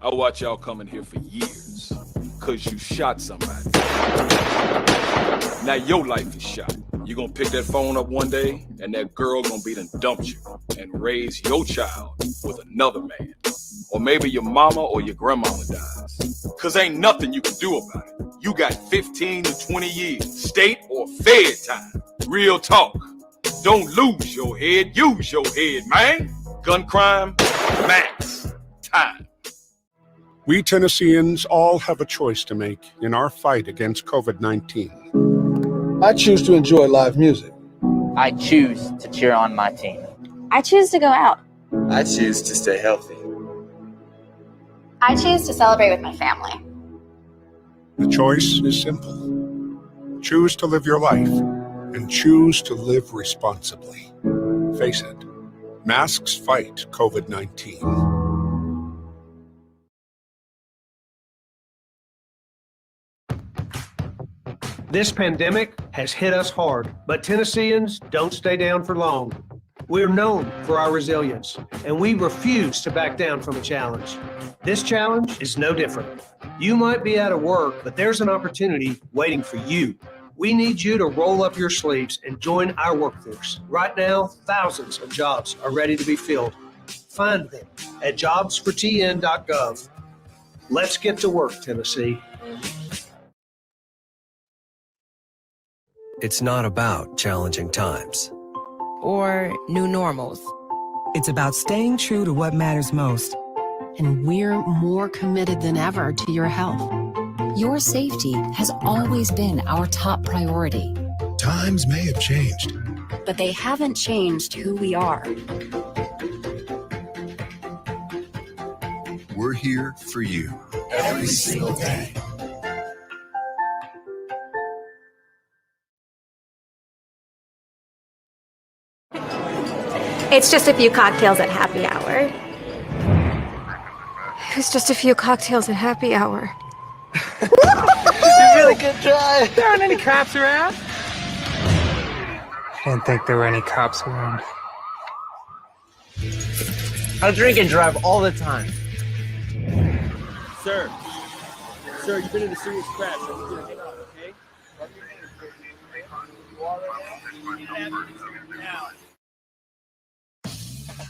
I watch y'all coming here for years, cause you shot somebody. Now your life is shot. You gonna pick that phone up one day, and that girl gonna be done dumped you and raise your child with another man. Or maybe your mama or your grandmama dies. Cause ain't nothing you can do about it. You got 15 to 20 years, state or fed time. Real talk. Don't lose your head, use your head, man. Gun crime, max time. We Tennesseans all have a choice to make in our fight against COVID-19. I choose to enjoy live music. I choose to cheer on my team. I choose to go out. I choose to stay healthy. I choose to celebrate with my family. The choice is simple. Choose to live your life and choose to live responsibly. Face it, masks fight COVID-19. This pandemic has hit us hard, but Tennesseans don't stay down for long. We're known for our resilience, and we refuse to back down from a challenge. This challenge is no different. You might be out of work, but there's an opportunity waiting for you. We need you to roll up your sleeves and join our workforce. Right now, thousands of jobs are ready to be filled. Find them at jobsfortn.gov. Let's get to work, Tennessee. It's not about challenging times or new normals. It's about staying true to what matters most. And we're more committed than ever to your health. Your safety has always been our top priority. Times may have changed, but they haven't changed who we are. We're here for you every single day. It's just a few cocktails at happy hour. It's just a few cocktails at happy hour. You really good try. There aren't any cops around. Didn't think there were any cops around. I drink and drive all the time. Sir, you've been in a serious crash. I'm going to get out, okay?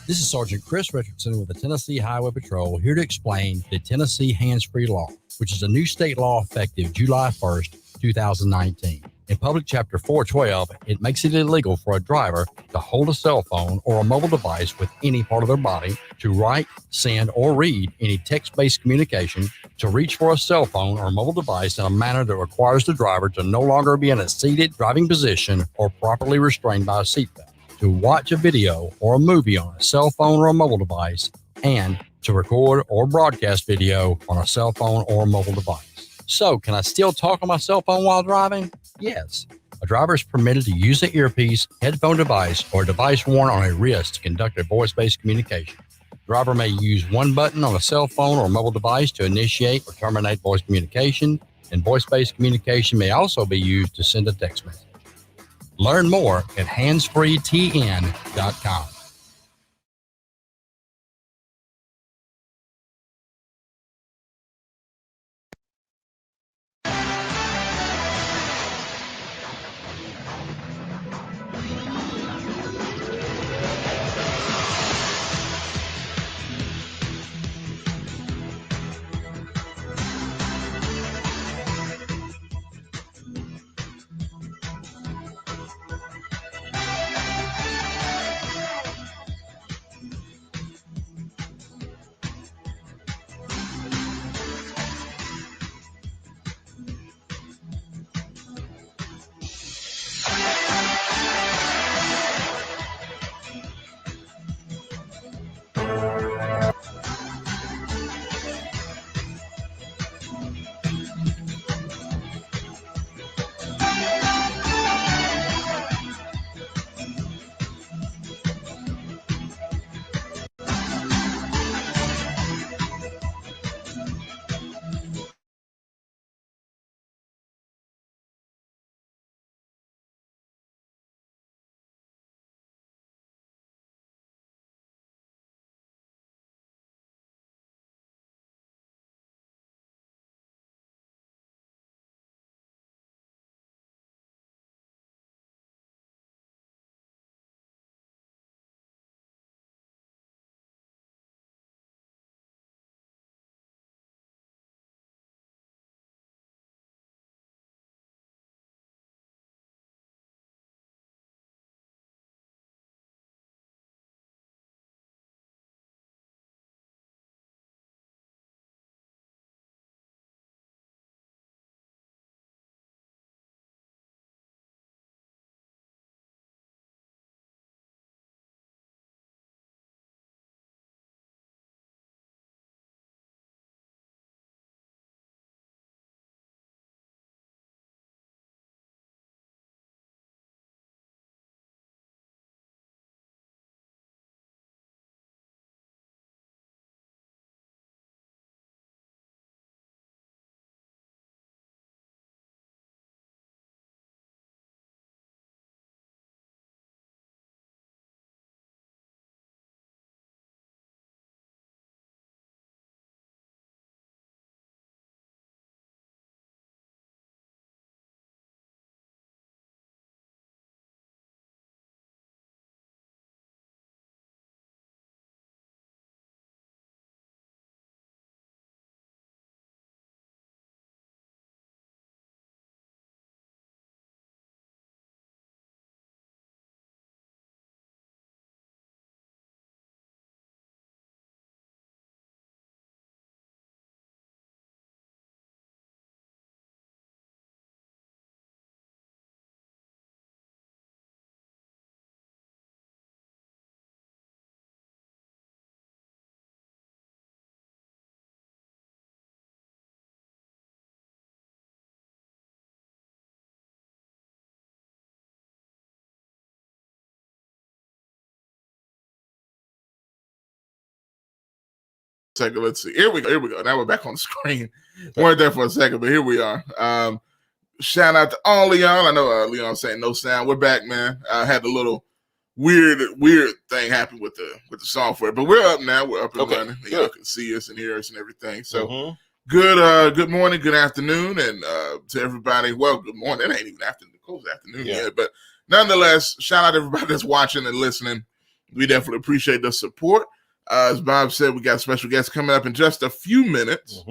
This is Sergeant Chris Richardson with the Tennessee Highway Patrol, here to explain the Tennessee Hands-Free Law, which is a new state law effective July 1st, 2019. In Public Chapter 412, it makes it illegal for a driver to hold a cell phone or a mobile device with any part of their body, to write, send, or read any text-based communication, to reach for a cell phone or mobile device in a manner that requires the driver to no longer be in a seated driving position or properly restrained by a seatbelt, to watch a video or a movie on a cell phone or a mobile device, and to record or broadcast video on a cell phone or mobile device. So, can I still talk on my cell phone while driving? Yes. A driver is permitted to use an earpiece, headphone device, or a device worn on a wrist to conduct a voice-based communication. The driver may use one button on a cell phone or mobile device to initiate or terminate voice communication, and voice-based communication may also be used to send a text message. Learn more at handsfreetn.com. second. Let's see. Here we go. Now we're back on the screen. Weren't there for a second, but here we are. Shout out to all Leon. I know Leon saying no sound. We're back, man. I had a little weird thing happen with the software, but we're up now. We're up and running. Y'all can see us and hear us and everything. So good morning, good afternoon, and to everybody. Well, good morning. It ain't even close afternoon yet, but nonetheless, shout out to everybody that's watching and listening. We definitely appreciate the support. As Bob said, we got special guests coming up in just a few minutes.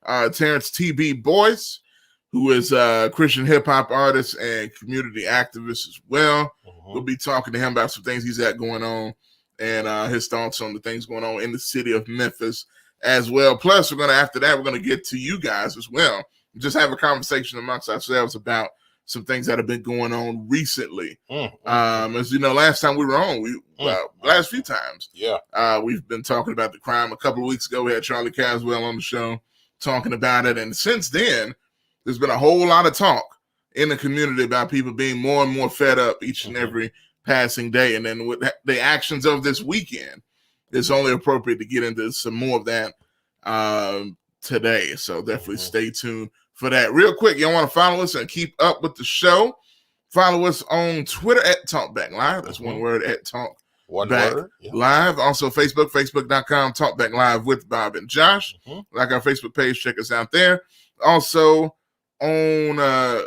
Terrence TB Boyce, who is a Christian hip hop artist and community activist as well. We'll be talking to him about some things he's got going on and his thoughts on the things going on in the city of Memphis as well. Plus, after that, we're going to get to you guys as well. Just have a conversation amongst ourselves about some things that have been going on recently. As you know, last time we were on, last few times, we've been talking about the crime. A couple of weeks ago, we had Charlie Caswell on the show talking about it. And since then, there's been a whole lot of talk in the community about people being more and more fed up each and every passing day. And then with the actions of this weekend, it's only appropriate to get into some more of that today. So definitely stay tuned for that. Real quick, y'all want to follow us and keep up with the show? Follow us on Twitter at TalkBackLive. That's one word, at TalkBackLive. Also Facebook, facebook.com, TalkBackLive with Bob and Josh. Like our Facebook page, check us out there. Also on,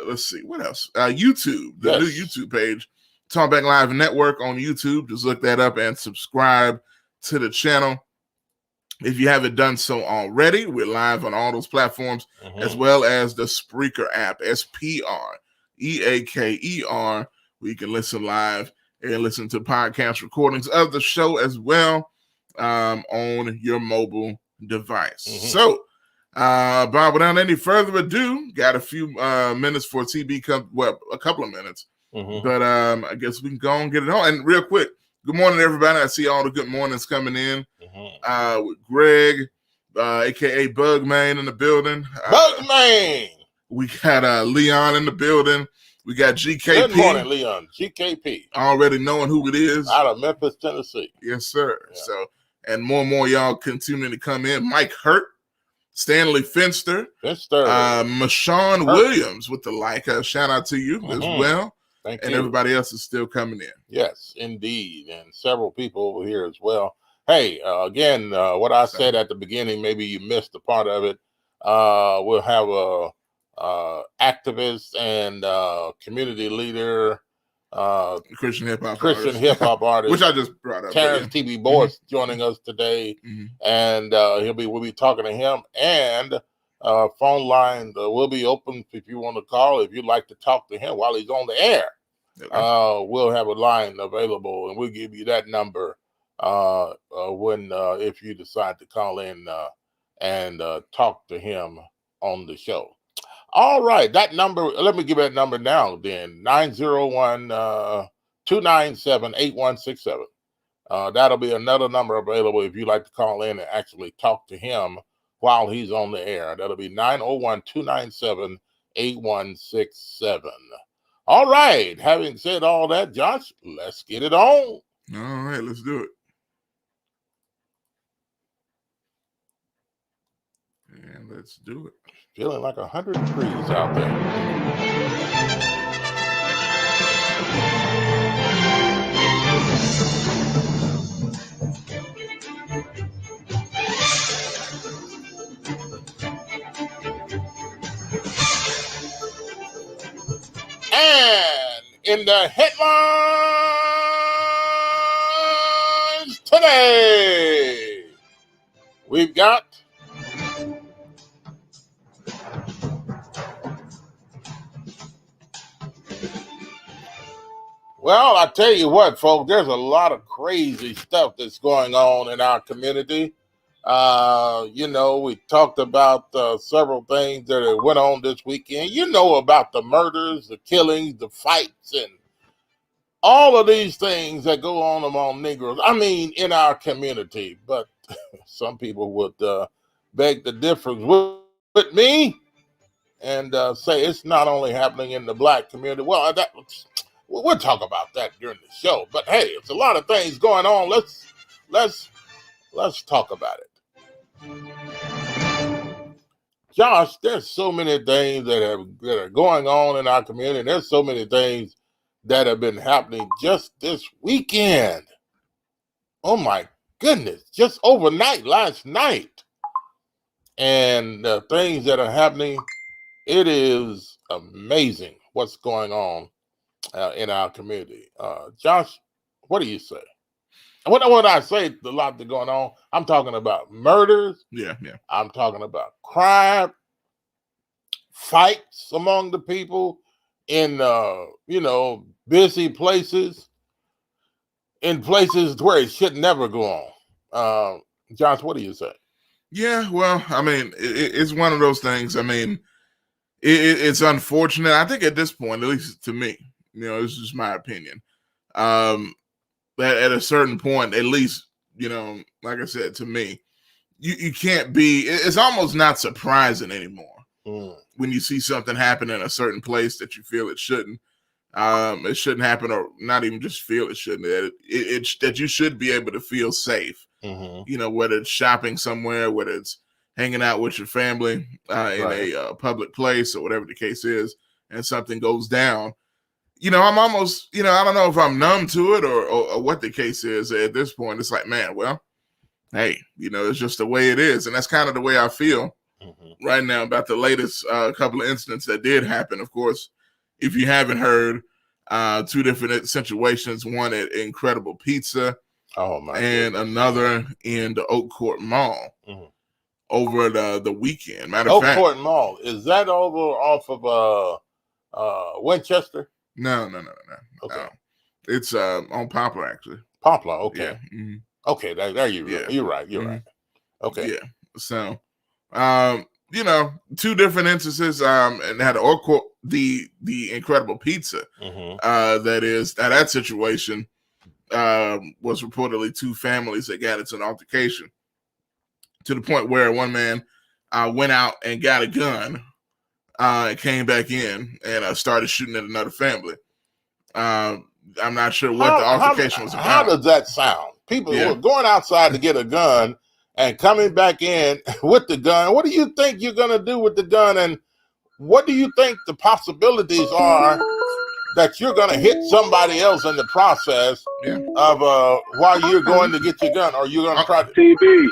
let's see, what else? YouTube, the new YouTube page, TalkBack Live Network on YouTube. Just look that up and subscribe to the channel. If you haven't done so already, we're live on all those platforms, as well as the Spreaker app, SPREAKER, where you can listen live and listen to podcast recordings of the show as well on your mobile device. So, Bob, without any further ado, got a few minutes for TB, a couple of minutes, but I guess we can go and get it on. And real quick, good morning, everybody. I see all the good mornings coming in. With Greg, aka Bugman, in the building. Bugman! We got Leon in the building. We got GKP. Good morning, Leon. GKP. Already knowing who it is. Out of Memphis, Tennessee. Yes, sir. Yeah. So, and more and more y'all continuing to come in. Mike Hurt, Stanley Finster, Mashawn Williams with the like. Shout out to you as well. Thank and you. Everybody else is still coming in. Yes, indeed. And several people over here as well. Hey, again, what I said at the beginning, maybe you missed a part of it. We'll have a activist and community leader, Christian hip hop artist, which I just brought up. Terrence TB Boyce joining us today, and we'll be talking to him. And phone line will be open if you want to call. If you'd like to talk to him while he's on the air, we'll have a line available, and we'll give you that number. When if you decide to call in and talk to him on the show. All right, that number, let me give that number now then, 901-297-8167. That'll be another number available if you'd like to call in and actually talk to him while he's on the air. That'll be 901-297-8167. All right, having said all that, Josh, let's get it on. All right, let's do it. And let's do it. Feeling like 100 degrees out there. And in the headlines today, we've got well, I tell you what, folks, there's a lot of crazy stuff that's going on in our community. We talked about several things that went on this weekend. You know about the murders, the killings, the fights, and all of these things that go on among Negroes. I mean, in our community. But some people would beg the difference with me and say it's not only happening in the black community. Well, we'll talk about that during the show. But hey, it's a lot of things going on. Let's talk about it. Josh, there's so many things that are going on in our community. And there's so many things that have been happening just this weekend. Oh my goodness, just overnight, last night. And the things that are happening, it is amazing what's going on in our community. Josh, what do you say? When I say a lot that's going on, I'm talking about murders. Yeah. I'm talking about crime, fights among the people in, busy places, in places where it should never go on. Josh, what do you say? Yeah, well, I mean, it's one of those things. I mean, it's unfortunate. I think at this point, at least to me, this is just my opinion. That at a certain point, at least, like I said, to me, you can't be. It's almost not surprising anymore when you see something happen in a certain place that you feel it shouldn't. It shouldn't happen, or not even just feel it shouldn't. That you should be able to feel safe. Whether it's shopping somewhere, whether it's hanging out with your family in a public place, or whatever the case is, and something goes down. I'm almost, I don't know if I'm numb to it or what the case is at this point. It's like, man, well, hey, it's just the way it is. And that's kind of the way I feel right now about the latest couple of incidents that did happen. Of course, if you haven't heard, two different situations, one at Incredible Pizza and another in the Oak Court Mall over the weekend. Matter of fact, Oak Court Mall, is that over off of Winchester? No. Okay. It's on Poplar, actually. Poplar, okay. Yeah. Okay, there you go. You're right. Right. Okay. Yeah. So, two different instances, and had the Incredible Pizza. That situation was reportedly two families that got into an altercation to the point where one man went out and got a gun and came back in and started shooting at another family. I'm not sure what the altercation was about. How does that sound? People who are going outside to get a gun and coming back in with the gun. What do you think you're going to do with the gun? And what do you think the possibilities are that you're going to hit somebody else in the process of while you're going to get your gun? Or you're going to try to... TB.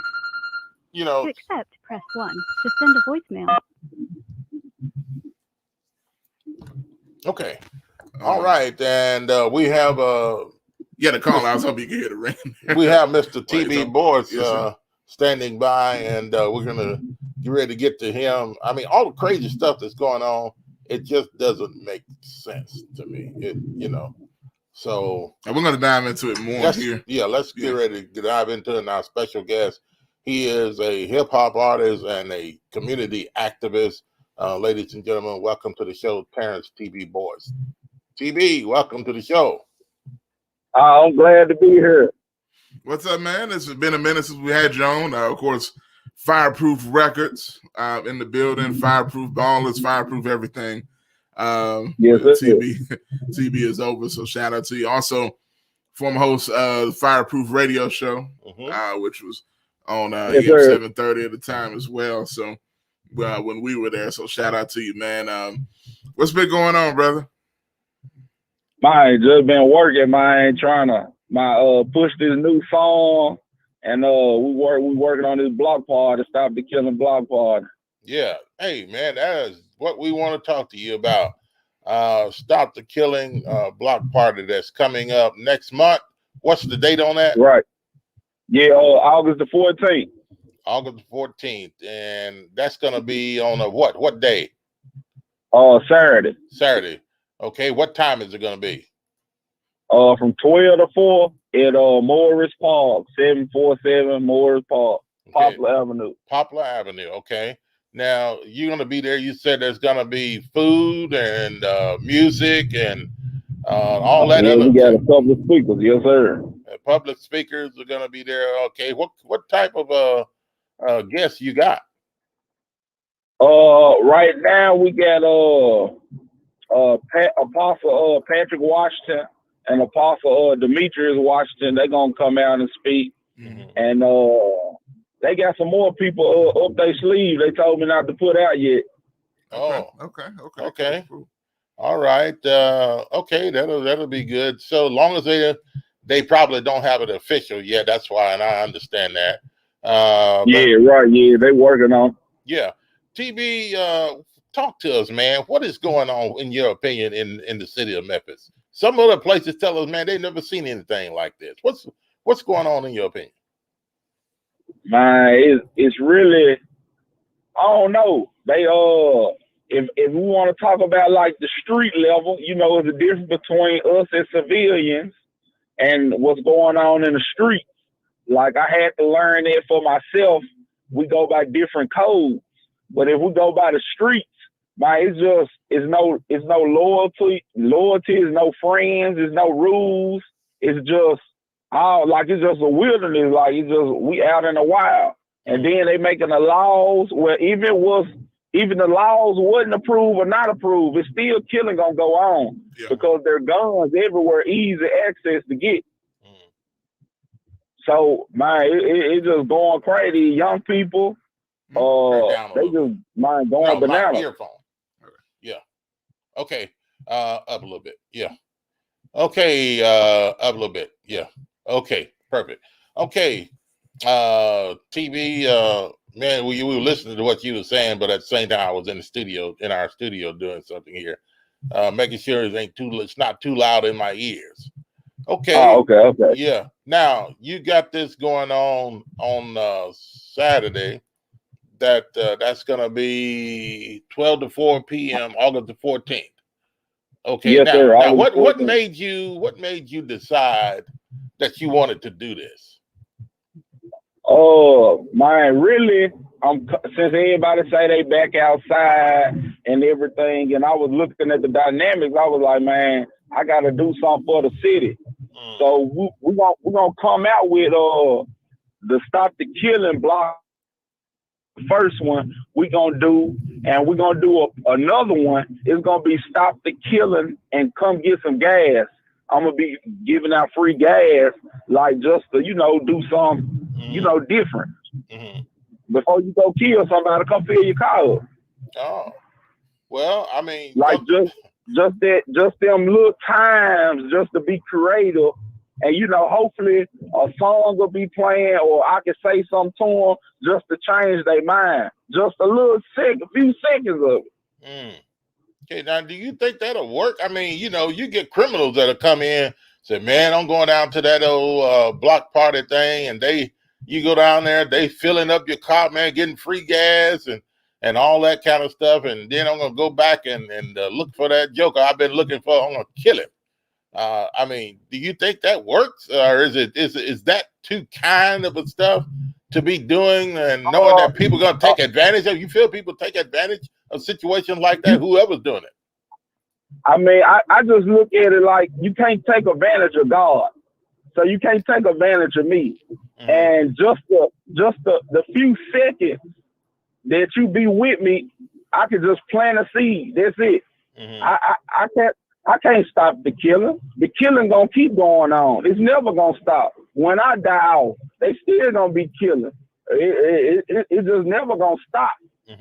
To accept, press 1. To send a voicemail. Okay. All right. And we have... the call. I was hoping you could hear the ring. We have Mr. TB Boris standing by, and we're going to get ready to get to him. I mean, all the crazy stuff that's going on, it just doesn't make sense to me. So... And we're going to dive into it more here. Yeah, let's get ready to dive into it. And our special guest, he is a hip-hop artist and a community activist. Ladies and gentlemen, welcome to the show, Terrence TB Boris. TB, welcome to the show. I'm glad to be here. What's up, man? It's been a minute since we had you on. Of course, Fireproof Records in the building, Fireproof Ballers, Fireproof everything. Yes, TB is over, so shout out to you. Also, former host of the Fireproof Radio Show, which was on EM 730 at the time as well. So when we were there, so shout out to you, man. What's been going on, brother? Mine just been working, man, trying to push this new song, and we working on this block party to stop the killing block party. Yeah, hey man, that is what we want to talk to you about. Stop the killing block party that's coming up next month. What's the date on that? Right. Yeah, August the 14th. August the 14th, and that's gonna be on a what? What day? Saturday. Saturday. Okay, what time is it going to be? From 12 to 4 at Morris Park, 747 Morris Park, Poplar Avenue. Poplar Avenue, okay. Now, you're going to be there. You said there's going to be food and music and all that other we got a couple of speakers, yes, sir. Public speakers are going to be there. Okay, what type of guests you got? Right now, we got... Apostle Patrick Washington and Apostle Demetrius Washington, they're gonna come out and speak. And they got some more people up their sleeve. They told me not to put out yet. Okay. Cool. All right. Okay, that'll be good. So long as they probably don't have it official yet, that's why, and I understand that. Right. Yeah, they working on. Yeah. TB, talk to us, man. What is going on, in your opinion, in the city of Memphis? Some other places tell us, man, they've never seen anything like this. What's going on in your opinion? Man, it's really, I don't know. They if we want to talk about like the street level, you know, it's a difference between us as civilians and what's going on in the streets. Like I had to learn it for myself. We go by different codes, but if we go by the streets, man, it's no loyalty, is no friends, there's no rules. It's just it's just a wilderness. Like it's just we out in the wild, and then they making the laws where even the laws wasn't approved or not approved, it's still killing gonna go on because there are guns everywhere, easy access to get. So man, it just going crazy. Young people, they just going bananas. Earphone. Yeah. Okay. Up a little bit. Yeah. Okay. Up a little bit. Yeah. Okay. Perfect. Okay. TV. Man, we were listening to what you were saying, but at the same time, I was in our studio doing something here, making sure it's not too loud in my ears. Okay. Okay. Yeah. Now you got this going on Saturday. That's gonna be 12 to 4 p.m. August the 14th. Okay. Yes, sir. Now what made you decide that you wanted to do this? Man, really, since everybody say they back outside and everything, and I was looking at the dynamics, I was like, man, I got to do something for the city. So we're gonna come out with the Stop the Killing block. First one we're gonna do, and we're gonna do another one. It's gonna be Stop the Killing and come get some gas. I'm gonna be giving out free gas, like just to do something different. Before you go kill somebody, come fill your car up. Oh, well, I mean, like just them little times, just to be creative, and hopefully a song will be playing, or I can say something to them just to change their mind, just a few seconds of it. Okay, now do you think that'll work? I mean, you get criminals that'll come in, say, man, I'm going down to that old block party thing, and you go down there, they filling up your car, man, getting free gas and all that kind of stuff, and then I'm gonna go back and look for that joker I've been looking for. I'm gonna kill him. I mean, do you think that works, or is that too kind of a stuff to be doing, and knowing that people are gonna take advantage of? You feel people take advantage of situations like that? Whoever's doing it. I mean, I just look at it like you can't take advantage of God, so you can't take advantage of me. And just the few seconds that you be with me, I can just plant a seed. That's it. I can't stop the killing. The killing gonna keep going on. It's never gonna stop. When I die off, they still gonna be killing. It just never gonna stop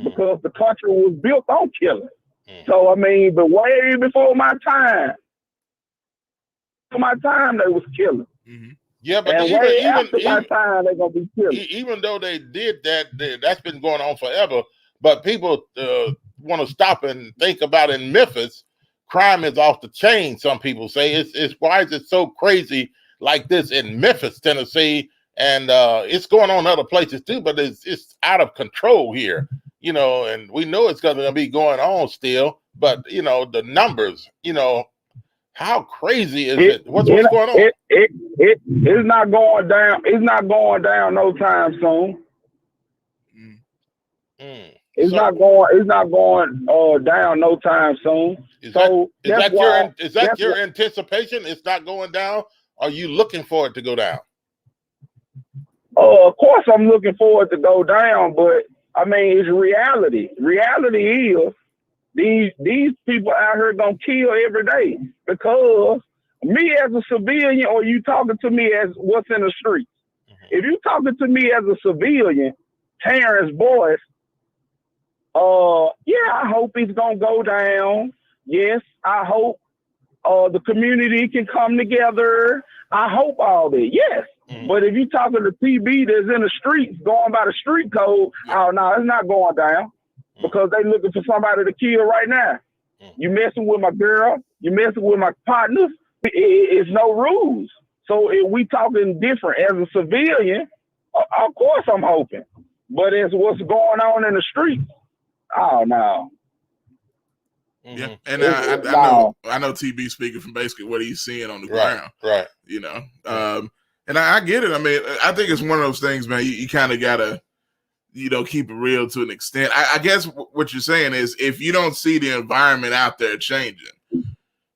because the country was built on killing. So I mean, but way before my time, they was killing. Yeah, but and way after my time, they're gonna be killing. Even though they did that, that's been going on forever. But people want to stop and think about in Memphis, crime is off the chain. Some people say it's why is it so crazy like this in Memphis, Tennessee, and it's going on other places too. But it's out of control here, and we know it's going to be going on still. But the numbers, how crazy is it? What's going on? It's not going down. It's not going down no time soon. It's not going down no time soon. Is that your anticipation? It's not going down. Are you looking for it to go down? Of course, I'm looking for it to go down, but I mean, it's reality. Reality is these people out here gonna kill every day because me as a civilian, or you talking to me as what's in the streets. if you talking to me as a civilian, Terrence Boyce, yeah, I hope he's gonna go down. Yes, I hope the community can come together. I hope all that. Yes. But if you talking to TB that's in the streets, going by the street code, oh no, it's not going down because they looking for somebody to kill right now. You messing with my girl, you messing with my partners. It's no rules. So if we talking different as a civilian, of course I'm hoping. But as what's going on in the streets, oh no. Yeah, and I know TB speaking from basically what he's seeing on the ground, right? You know, and I get it. I mean, I think it's one of those things, man. You kind of gotta, keep it real to an extent. I guess what you're saying is if you don't see the environment out there changing,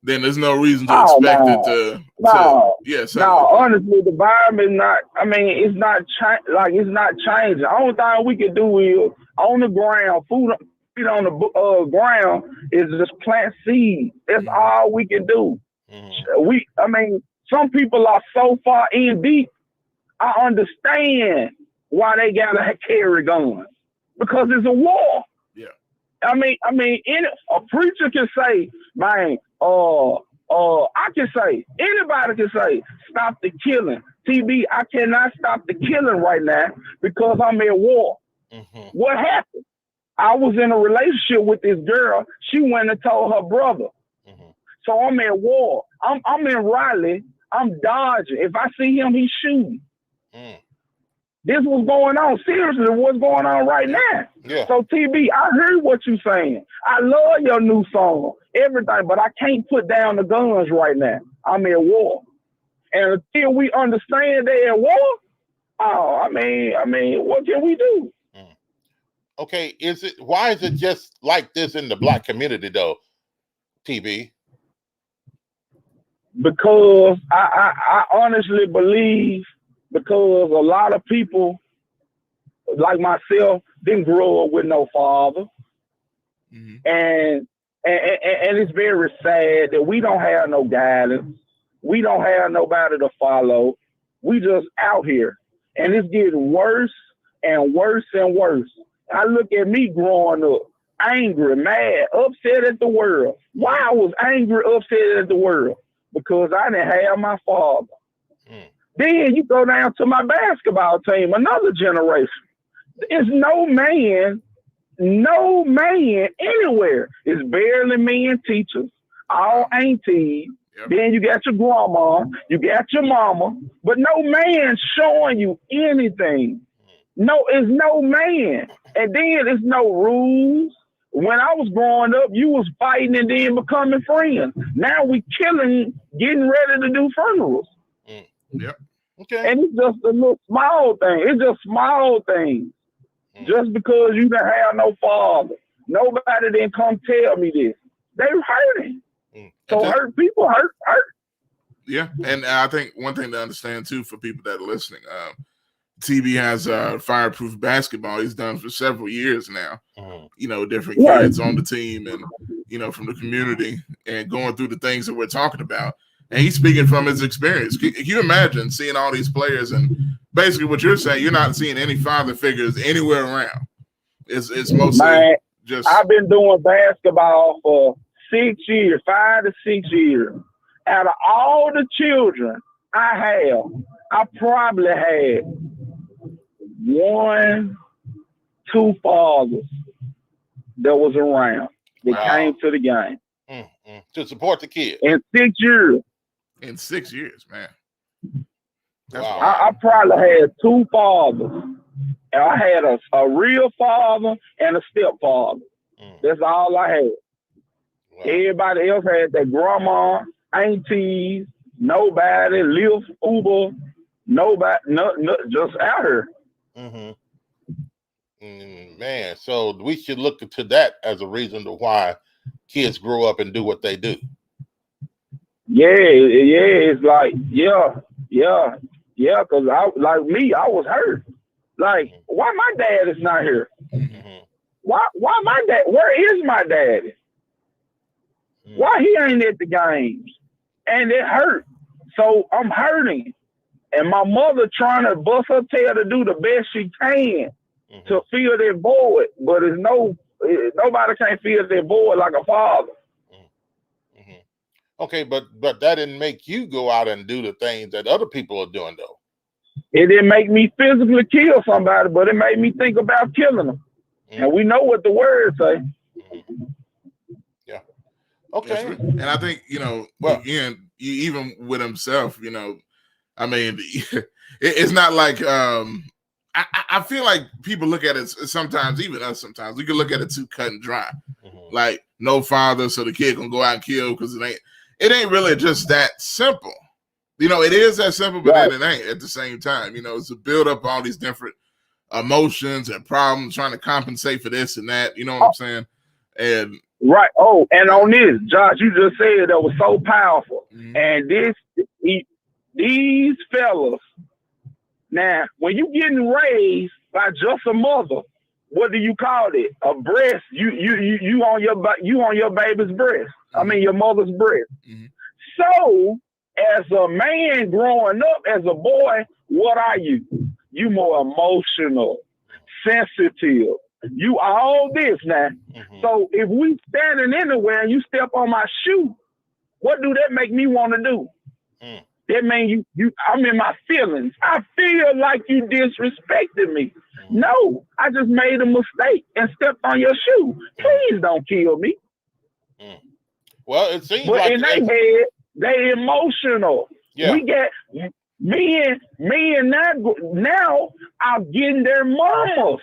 then there's no reason to expect it to. Honestly, the environment not. I mean, it's not it's not changing. The only thing we can do is on the ground, food on the ground is just plant seeds. That's all we can do. I mean, some people are so far in deep. I understand why they gotta carry guns because it's a war. Yeah. I mean, a preacher can say, man, I can say, anybody can say, stop the killing. TB, I cannot stop the killing right now because I'm at war. What happened? I was in a relationship with this girl. She went and told her brother. So I'm at war. I'm in Raleigh. I'm dodging. If I see him, he's shooting. This was going on. Seriously, what's going on right now? Yeah. So TB, I heard what you're saying. I love your new song, everything, but I can't put down the guns right now. I'm at war. And until we understand they're at war, I mean, what can we do? Okay, why is it just like this in the black community though, TB? Because I honestly believe because a lot of people like myself didn't grow up with no father. And it's very sad that we don't have no guidance. We don't have nobody to follow. We just out here. And it's getting worse and worse and worse. I look at me growing up, angry, mad, upset at the world. Why I was angry, upset at the world? Because I didn't have my father. Then you go down to my basketball team, another generation. There's no man anywhere. It's barely men teachers, all aunties. Then you got your grandma, you got your mama, but no man showing you anything. No, it's no man. And then it's no rules. When I was growing up, you was fighting and then becoming friends. Now we killing, getting ready to do funerals. Yep. Okay. And it's just a little small thing. It's just small things. Just because you didn't have no father. Nobody didn't come tell me this. They hurting. So hurt people hurt. Yeah. And I think one thing to understand too for people that are listening, TB has fireproof basketball. He's done for several years now. Different kids on the team and, from the community and going through the things that we're talking about. And he's speaking from his experience. Can you imagine seeing all these players and basically what you're saying, you're not seeing any father figures anywhere around. It's mostly just. I've been doing basketball for 6 years, 5 to 6 years. Out of all the children I have, I probably had 1, 2 fathers that was around that came to the game. To support the kids. In 6 years. In 6 years, man. I probably had 2 fathers. And I had a real father and a stepfather. That's all I had. Everybody else had their grandma, aunties, nobody, Lyft, Uber, nobody, no, just out here. Man, so we should look into that as a reason to why kids grow up and do what they do. Yeah, it's like, because I was hurt. Like, why my dad is not here? Why my dad? Where is my daddy? Why he ain't at the games? And it hurt. So I'm hurting. And my mother trying to bust her tail to do the best she can to fill that void, but nobody can't fill that void like a father. Okay, but that didn't make you go out and do the things that other people are doing, though. It didn't make me physically kill somebody, but it made me think about killing them. And we know what the words say. Yeah. Okay. And I think, again, even with himself, I mean, it's not like I feel like people look at it sometimes, even us sometimes, we can look at it too cut and dry. Like no father, so the kid can go out and kill because it ain't really just that simple. It is that simple, but then it ain't at the same time. It's a build up all these different emotions and problems, trying to compensate for this and that. You know what I'm saying? And right. Oh, and on this, Josh, you just said that was so powerful. And these fellas, now, when you getting raised by just a mother, what do you call it? A breast. You on your baby's breast. I mean your mother's breast. So, as a man growing up, as a boy, what are you? You more emotional, sensitive. You all this now. So if we standing anywhere and you step on my shoe, what do that make me want to do? That means I'm in my feelings. I feel like you disrespected me. No, I just made a mistake and stepped on your shoe. Please don't kill me. Well, it seems but like in their head, they emotional. Yeah. We get men now are getting their mamas.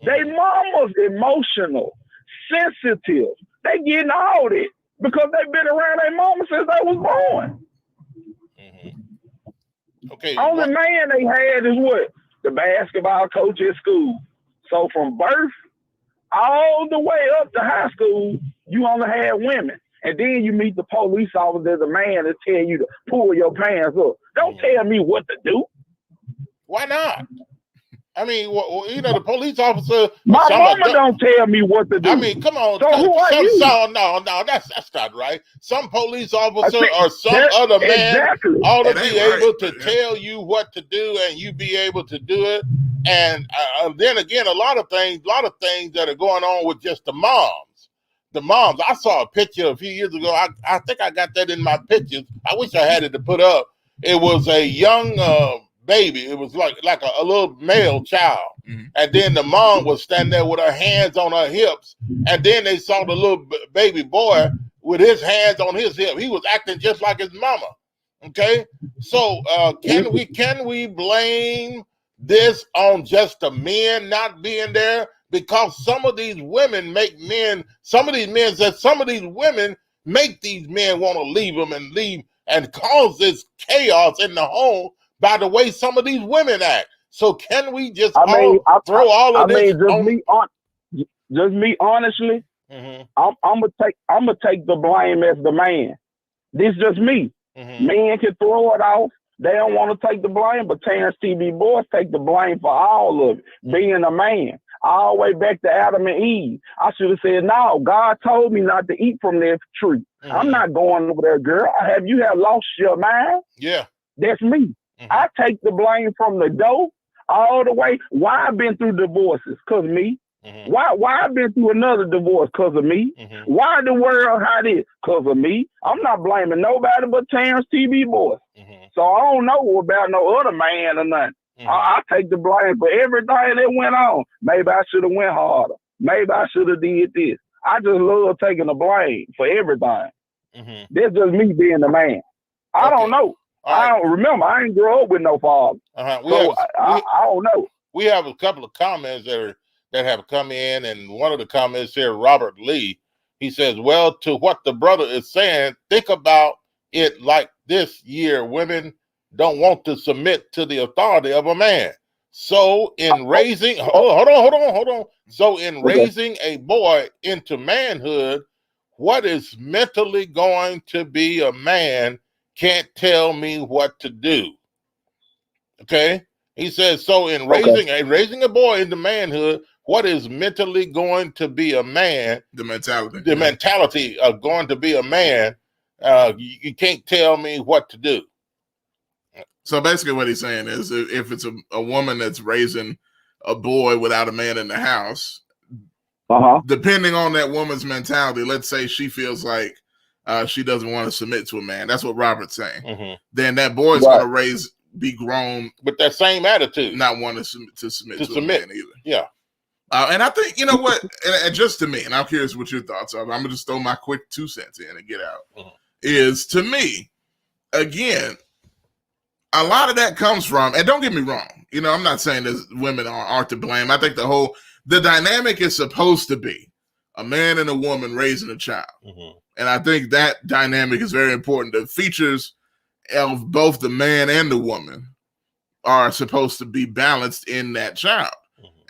They mamas emotional, sensitive. They getting all this because they've been around their mama since they was born. Okay. Only man they had is what? The basketball coach at school. So from birth all the way up to high school, you only had women. And then you meet the police officer as a man to tell you to pull your pants up. Don't tell me what to do. Why not? I mean, the police officer. My mama don't tell me what to do. I mean, come on. So who are you? No, that's not right. Some police officer or some other man ought to be able to tell you what to do, and you be able to do it. And then again, a lot of things that are going on with just the moms. The moms. I saw a picture a few years ago. I think I got that in my pictures. I wish I had it to put up. It was a young baby. It was like a little male child. And then the mom was standing there with her hands on her hips. And then they saw the little baby boy with his hands on his hip. He was acting just like his mama. Okay? So can we blame this on just the men not being there? Because some of these women make men, some of these women make these men want to leave them and cause this chaos in the home by the way some of these women act. So can we just throw all of this on? Just me honestly, I'm gonna take the blame as the man. This is just me. Men can throw it off. They don't want to take the blame, but Terrence TV boys take the blame for all of it. Being a man. All the way back to Adam and Eve. I should have said, no, God told me not to eat from that tree. I'm not going over there, girl. Have you lost your mind? Yeah. That's me. I take the blame from the door all the way. Why I've been through divorces? Because of me. Why I've been through another divorce? Because of me. Why the world how this? Because of me. I'm not blaming nobody but Terrence TV boys. So I don't know about no other man or nothing. I take the blame for everything that went on. Maybe I should have went harder. Maybe I should have did this. I just love taking the blame for everything. That's just me being the man. I don't know. I don't remember. I ain't grow up with no father. I don't know. We have a couple of comments that have come in, and one of the comments here, Robert Lee, he says, well, to what the brother is saying, think about it like this year. Women don't want to submit to the authority of a man. So in raising, hold on. So in raising a boy into manhood, what is mentally going to be a man can't tell me what to do. Okay? He says, so in raising a boy into manhood, what is mentally going to be a man? The mentality of going to be a man. You can't tell me what to do. So basically what he's saying is if it's a woman that's raising a boy without a man in the house, depending on that woman's mentality, let's say she feels like she doesn't want to submit to a man. That's what Robert's saying. Then that boy is going to be grown with that same attitude, not wanting to submit to a man either. Yeah. And I think, you know what, and just to me, and I'm curious what your thoughts are, I'm going to just throw my quick 2 cents in and get out, is to me, again, a lot of that comes from, and don't get me wrong, you know, I'm not saying that women aren't to blame. I think the dynamic is supposed to be a man and a woman raising a child. And I think that dynamic is very important. The features of both the man and the woman are supposed to be balanced in that child.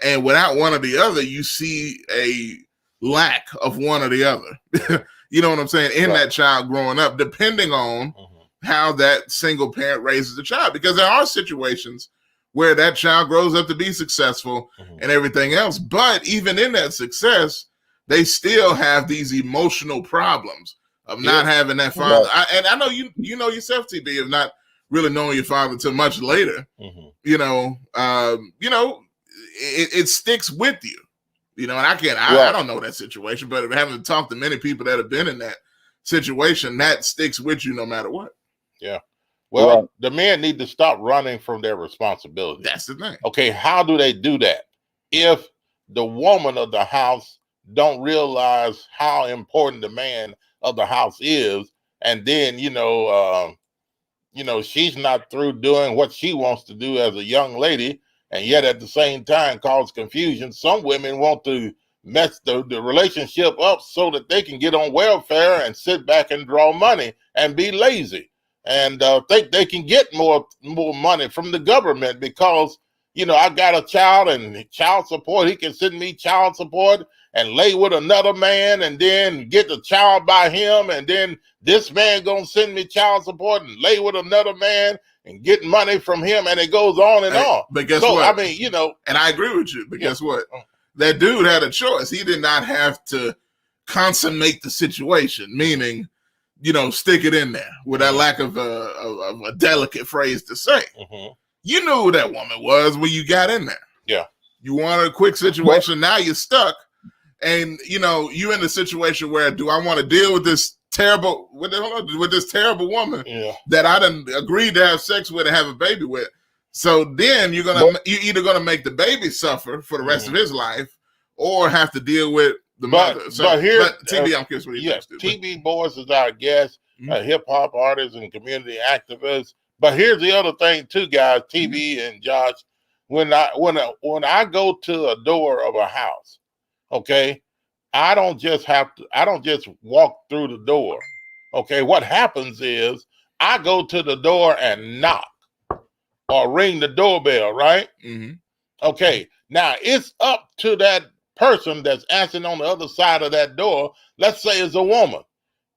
And without one or the other, you see a lack of one or the other. You know what I'm saying? In that child growing up, depending on how that single parent raises the child. Because there are situations where that child grows up to be successful and everything else. But even in that success, they still have these emotional problems of not having that father. And I know you know yourself, TB, of not really knowing your father until much later. You know, it sticks with you, you know, and I don't know that situation, but having talked to many people that have been in that situation, that sticks with you no matter what. Yeah. Well, the men need to stop running from their responsibility. That's the thing. Okay. How do they do that? If the woman of the house don't realize how important the man of the house is, and then, she's not through doing what she wants to do as a young lady, and yet at the same time cause confusion. Some women want to mess the relationship up so that they can get on welfare and sit back and draw money and be lazy and think they can get more money from the government because, I got a child and child support. He can send me child support and lay with another man and then get the child by him. And then this man going to send me child support and lay with another man and get money from him, and it goes on and on. But guess what? I mean, and I agree with you, but guess what? That dude had a choice. He did not have to consummate the situation, meaning, stick it in there with that lack of a delicate phrase to say. You knew who that woman was when you got in there. Yeah. You wanted a quick situation. Now you're stuck. And, you're in a situation where, do I want to deal with this terrible woman that I done agreed to have sex with and have a baby with? So then you're either gonna make the baby suffer for the rest of his life, or have to deal with the mother. But TB, I'm curious what you think. TB Boys is our guest, a hip hop artist and community activist. But here's the other thing too, guys. TB and Josh, when I go to a door of a house, okay, I don't just walk through the door. Okay, what happens is I go to the door and knock or ring the doorbell, right? Okay, now it's up to that person that's answering on the other side of that door. Let's say it's a woman.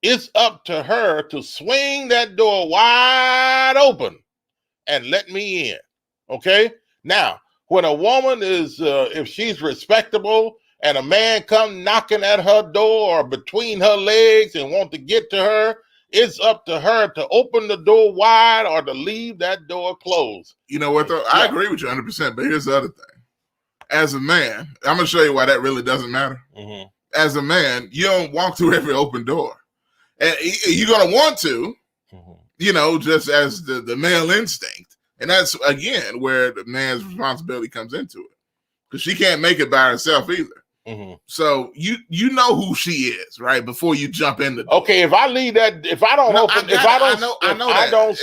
It's up to her to swing that door wide open and let me in. Okay, now when a woman is, if she's respectable, and a man come knocking at her door or between her legs and want to get to her, it's up to her to open the door wide or to leave that door closed. You know what, though? I agree with you 100%, but here's the other thing. As a man, I'm going to show you why that really doesn't matter. As a man, you don't walk through every open door. And you're going to want to, just as the male instinct. And that's, again, where the man's responsibility comes into it. Because she can't make it by herself either. So you know who she is, right? Before you jump in the door. Okay, if I leave that, if I don't swing that door,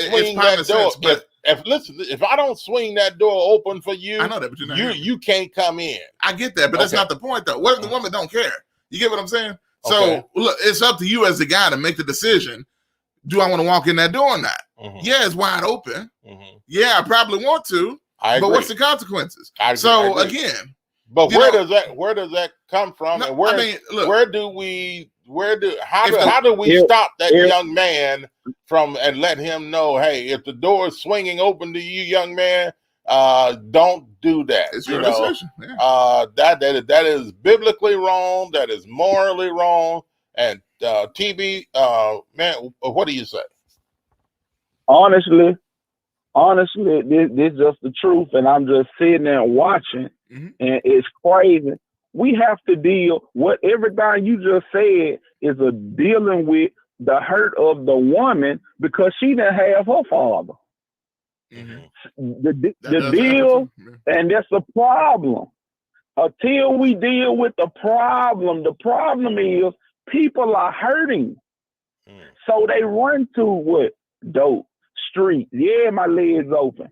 if I don't swing that door open for you, I know that, but you can't come in. I get that, but that's not the point, though. What if the woman don't care? You get what I'm saying? So look, it's up to you as the guy to make the decision. Do I want to walk in that door or not? Yeah, it's wide open. Yeah, I probably want to. But what's the consequences? So again. But where does that come from? And how do we stop that young man from and let him know, hey, if the door is swinging open to you, young man, don't do that. It's your decision. That is biblically wrong. That is morally wrong. And TB, man, what do you say? Honestly, honestly, this just the truth, and I'm just sitting there watching, and it's crazy. We have to deal what everything you just said is a dealing with the hurt of the woman because she didn't have her father. The deal, and that's the problem. Until we deal with the problem is people are hurting. So they run to what? Dope, street. Yeah, my legs open.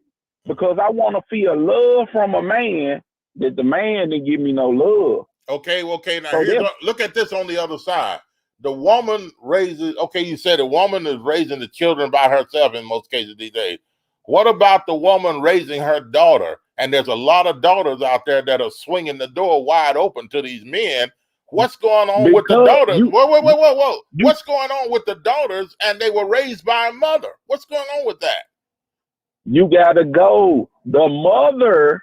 Because I want to feel love from a man that the man didn't give me no love. Okay. Now So look at this on the other side. The woman raises, you said a woman is raising the children by herself in most cases these days. What about the woman raising her daughter? And there's a lot of daughters out there that are swinging the door wide open to these men. What's going on with the daughters? Whoa. What's going on with the daughters and they were raised by a mother? What's going on with that? You got to go. The mother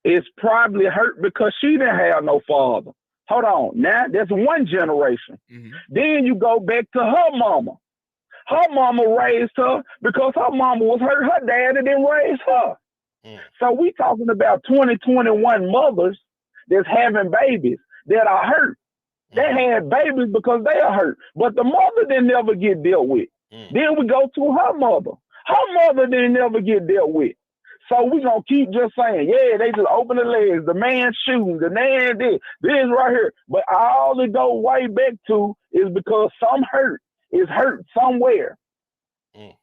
is probably hurt because she didn't have no father. Hold on. Now, that's one generation. Then you go back to her mama. Her mama raised her because her mama was hurt. Her daddy didn't raise her. So we talking about 2021 mothers that's having babies that are hurt. They had babies because they are hurt. But the mother didn't ever get dealt with. Then we go to her mother. Her mother didn't ever get dealt with. So we gonna keep just saying, yeah, they just open the legs, the man shooting, the man this right here. But all it go way back to is because some hurt is hurt somewhere.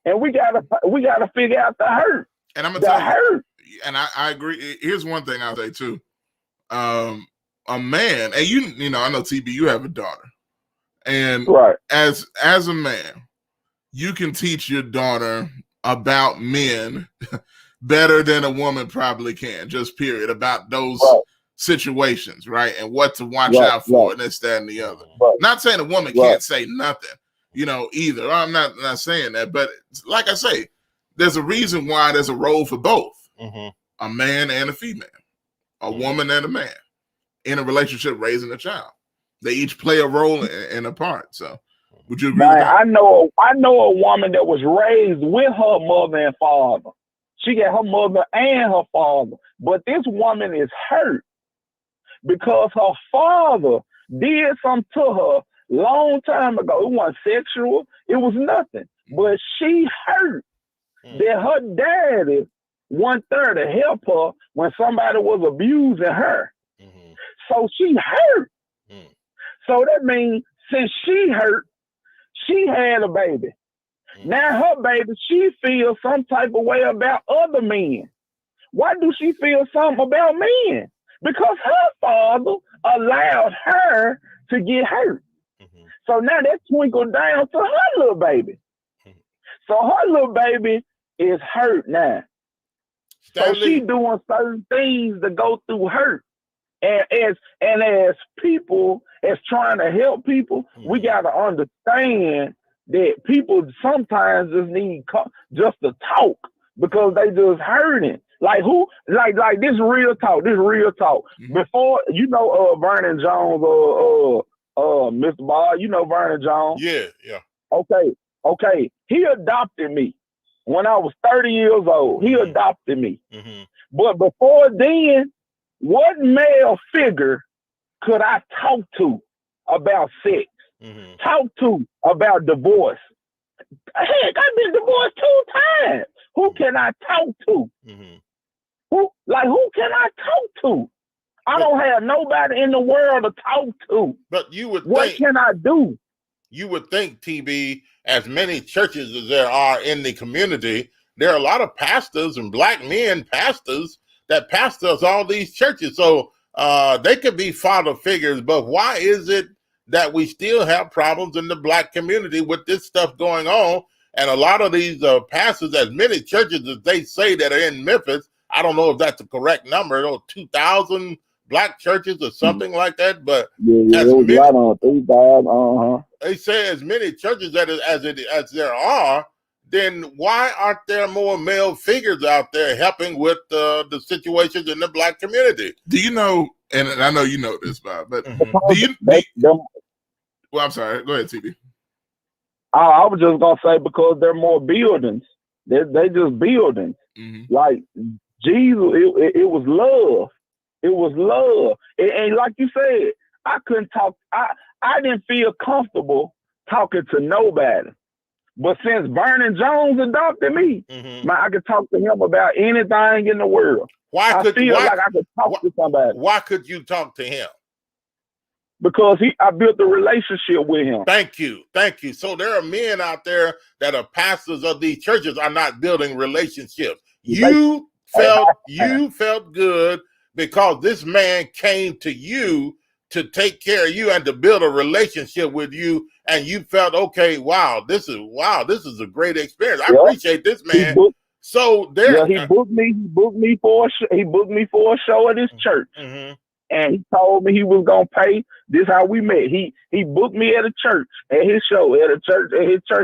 And we gotta figure out the hurt. And I'm gonna tell you, and I agree. Here's one thing I'll say too. A man, and you know, I know TB, you have a daughter. And as a man, you can teach your daughter about men better than a woman probably can, just period, about those situations, right? And what to watch out for, and this, that, and the other. Not saying a woman can't say nothing, you know, either. I'm not saying that, but like I say, there's a reason why there's a role for both, a man and a female, a woman and a man in a relationship raising a child. They each play a role and a part. So would you agree with that? I know a woman that was raised with her mother and father. She got her mother and her father. But this woman is hurt because her father did something to her long time ago. It wasn't sexual. It was nothing. But she hurt that her daddy wasn't there to help her when somebody was abusing her. So she hurt. So that means since she hurt, she had a baby. Now her baby, she feels some type of way about other men. Why do she feel something about men? Because her father allowed her to get hurt. So now that twinkled down to her little baby. So her little baby is hurt now. So she doing certain things to go through hurt. And as people, as trying to help people, we got to understand that people sometimes just need just to talk because they just hurting. Like this real talk. Before, you know, Vernon Jones, Mr. Bob, you know Vernon Jones. Yeah. Okay. He adopted me when I was 30 years old. He adopted me. But before then, what male figure could I talk to about sex? Talk to about divorce? Heck, I've been divorced 2 times. Who can I talk to? Who can I talk to? I don't have nobody in the world to talk to. But you would what can I do? You would think, TB, as many churches as there are in the community, there are a lot of pastors and black men pastors that pastors all these churches. So they could be father figures, but why is it that we still have problems in the black community with this stuff going on? And a lot of these pastors, as many churches as they say that are in Memphis, I don't know if that's the correct number, 2,000 black churches or something like that. But they say as many churches as there are, then why aren't there more male figures out there helping with the situations in the black community? Do you know, and I know you know this, Bob, but well, I'm sorry. Go ahead, TB. I was just going to say because there are more buildings They just buildings. Like Jesus, it was love. It was love. And like you said, I couldn't talk. I didn't feel comfortable talking to nobody. But since Vernon Jones adopted me, man, I could talk to him about anything in the world. I feel like I could talk to somebody. Why could you talk to him? Because I built a relationship with him. Thank you. So there are men out there that are pastors of these churches are not building relationships. You felt good because this man came to you to take care of you and to build a relationship with you, and you felt, okay, this is a great experience. I appreciate this man. He booked me for a show at his church. And he told me he was gonna pay. This how we met. He booked me at a church, at his show, at his church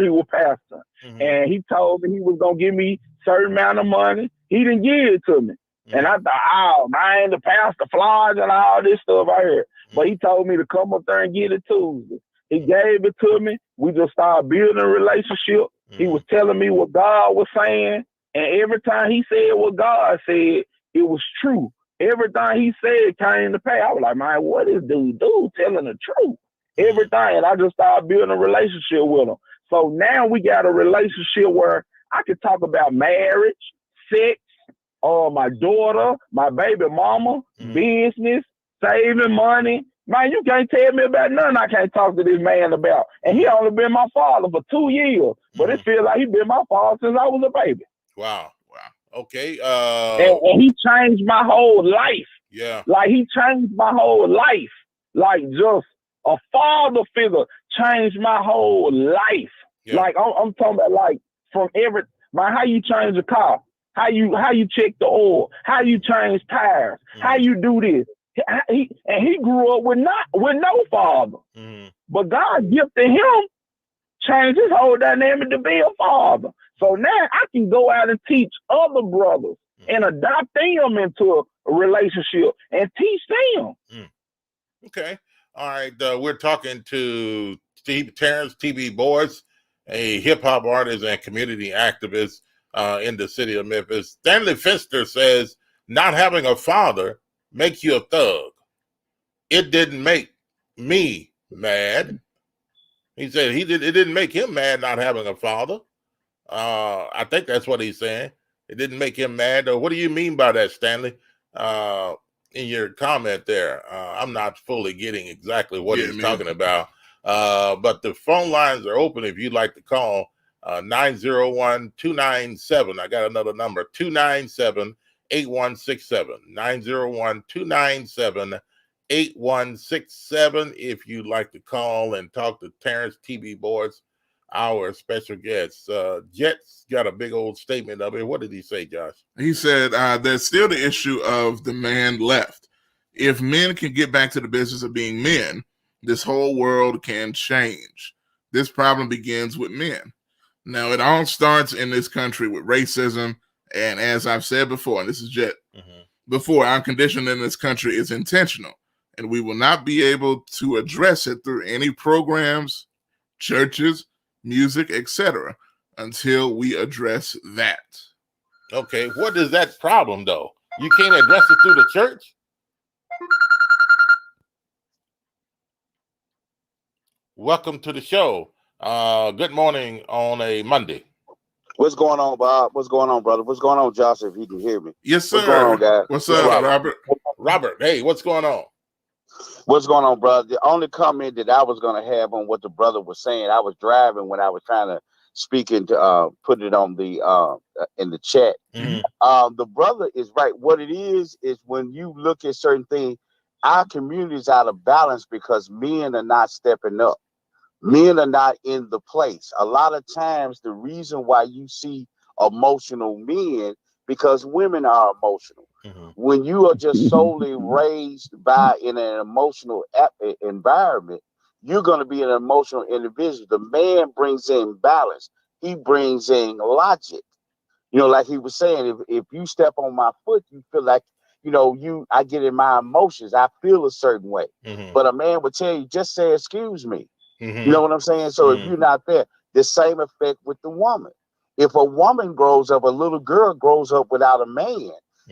he was pastor. And he told me he was gonna give me a certain amount of money. He didn't give it to me. And I thought, I ain't the pastor flies and all this stuff out here. But he told me to come up there and get it Tuesday. He gave it to me. We just started building a relationship. He was telling me what God was saying. And every time he said what God said, it was true. Everything he said came to pay. I was like, man, what is dude telling the truth? Everything. And I just started building a relationship with him. So now we got a relationship where I can talk about marriage, sex, my daughter, my baby mama, business, saving money. Man, you can't tell me about nothing I can't talk to this man about. And he only been my father for 2 years. But it feels like he been my father since I was a baby. Wow. Okay. And he changed my whole life. Yeah. Like he changed my whole life. Like just a father figure changed my whole life. Yeah. Like I'm talking about like from how you change a car, how you check the oil, how you change tires, how you do this. He grew up with no father. But God gifted him, changed his whole dynamic to be a father. So now I can go out and teach other brothers and adopt them into a relationship and teach them. Okay. All right. We're talking to Terrence T.B. Boyce, a hip-hop artist and community activist in the city of Memphis. Stanley Finster says, not having a father makes you a thug. It didn't make me mad. He said it didn't make him mad not having a father. I think that's what he's saying. It didn't make him mad. What do you mean by that, Stanley? In your comment there, I'm not fully getting exactly what he's talking about. But the phone lines are open if you'd like to call. 901-297. I got another number, 297-8167. 901-297-8167. If you'd like to call and talk to Terrence T.B. Boyce, our special guest. Jet's got a big old statement up here. What did he say, Josh? He said there's still the issue of the man left. If men can get back to the business of being men, this whole world can change. This problem begins with men. Now, it all starts in this country with racism. And as I've said before, and this is Jet, before, our condition in this country is intentional. And we will not be able to address it through any programs, churches, music, etc., until we address that. Okay, what is that problem, though? You can't address it through the church? Welcome to the show. Good morning on a Monday. What's going on, Bob? What's going on, brother? What's going on, Josh, if he can hear me? Yes, sir. What's going on, guys? What's up, Robert? Robert, hey, what's going on? What's going on, brother? The only comment that I was going to have on what the brother was saying, I was driving when I was trying to speak into put it on the in the chat. The brother is right. What it is when you look at certain things, our community is out of balance because men are not stepping up. Men are not in the place. A lot of times, the reason why you see emotional men because women are emotional. When you are just solely raised in an emotional environment, you're going to be an emotional individual. The man brings in balance. He brings in logic. You know, like he was saying, if you step on my foot, you feel like, I get in my emotions. I feel a certain way. But a man would tell you, just say, excuse me. You know what I'm saying? So if you're not there, the same effect with the woman. If a woman grows up, a little girl grows up without a man,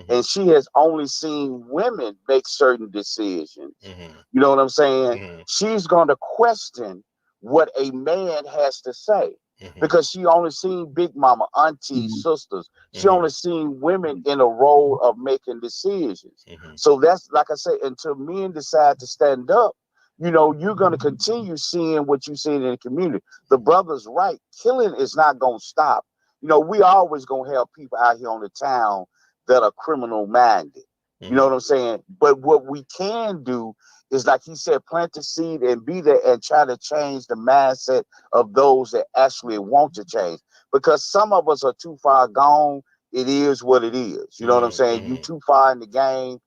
and she has only seen women make certain decisions, you know what I'm saying? She's going to question what a man has to say. Because she only seen big mama, aunties, sisters. She only seen women in a role of making decisions. So that's, like I say, until men decide to stand up, you know, you're going to continue seeing what you see in the community. The brother's right. Killing is not going to stop. You know, we always going to have people out here on the town that are criminal minded. You know what I'm saying? But what we can do is, like he said, plant the seed and be there and try to change the mindset of those that actually want to change. Because some of us are too far gone. It is what it is. You know what I'm saying? You too far in the game.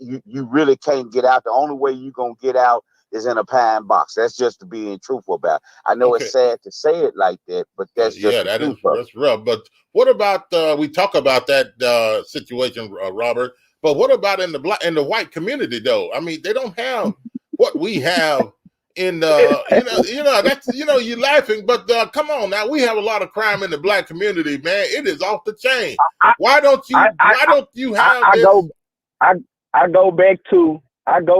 You really can't get out. The only way you're going to get out is in a pine box. That's just to being truthful about it. I know it's sad to say it like that, but that's just the truth. That's rough. But what about we talk about that situation, Robert? But what about in the white community though? I mean, they don't have what we have in that's you're laughing, but come on now, we have a lot of crime in the black community, man. It is off the chain. Why don't you have this? I go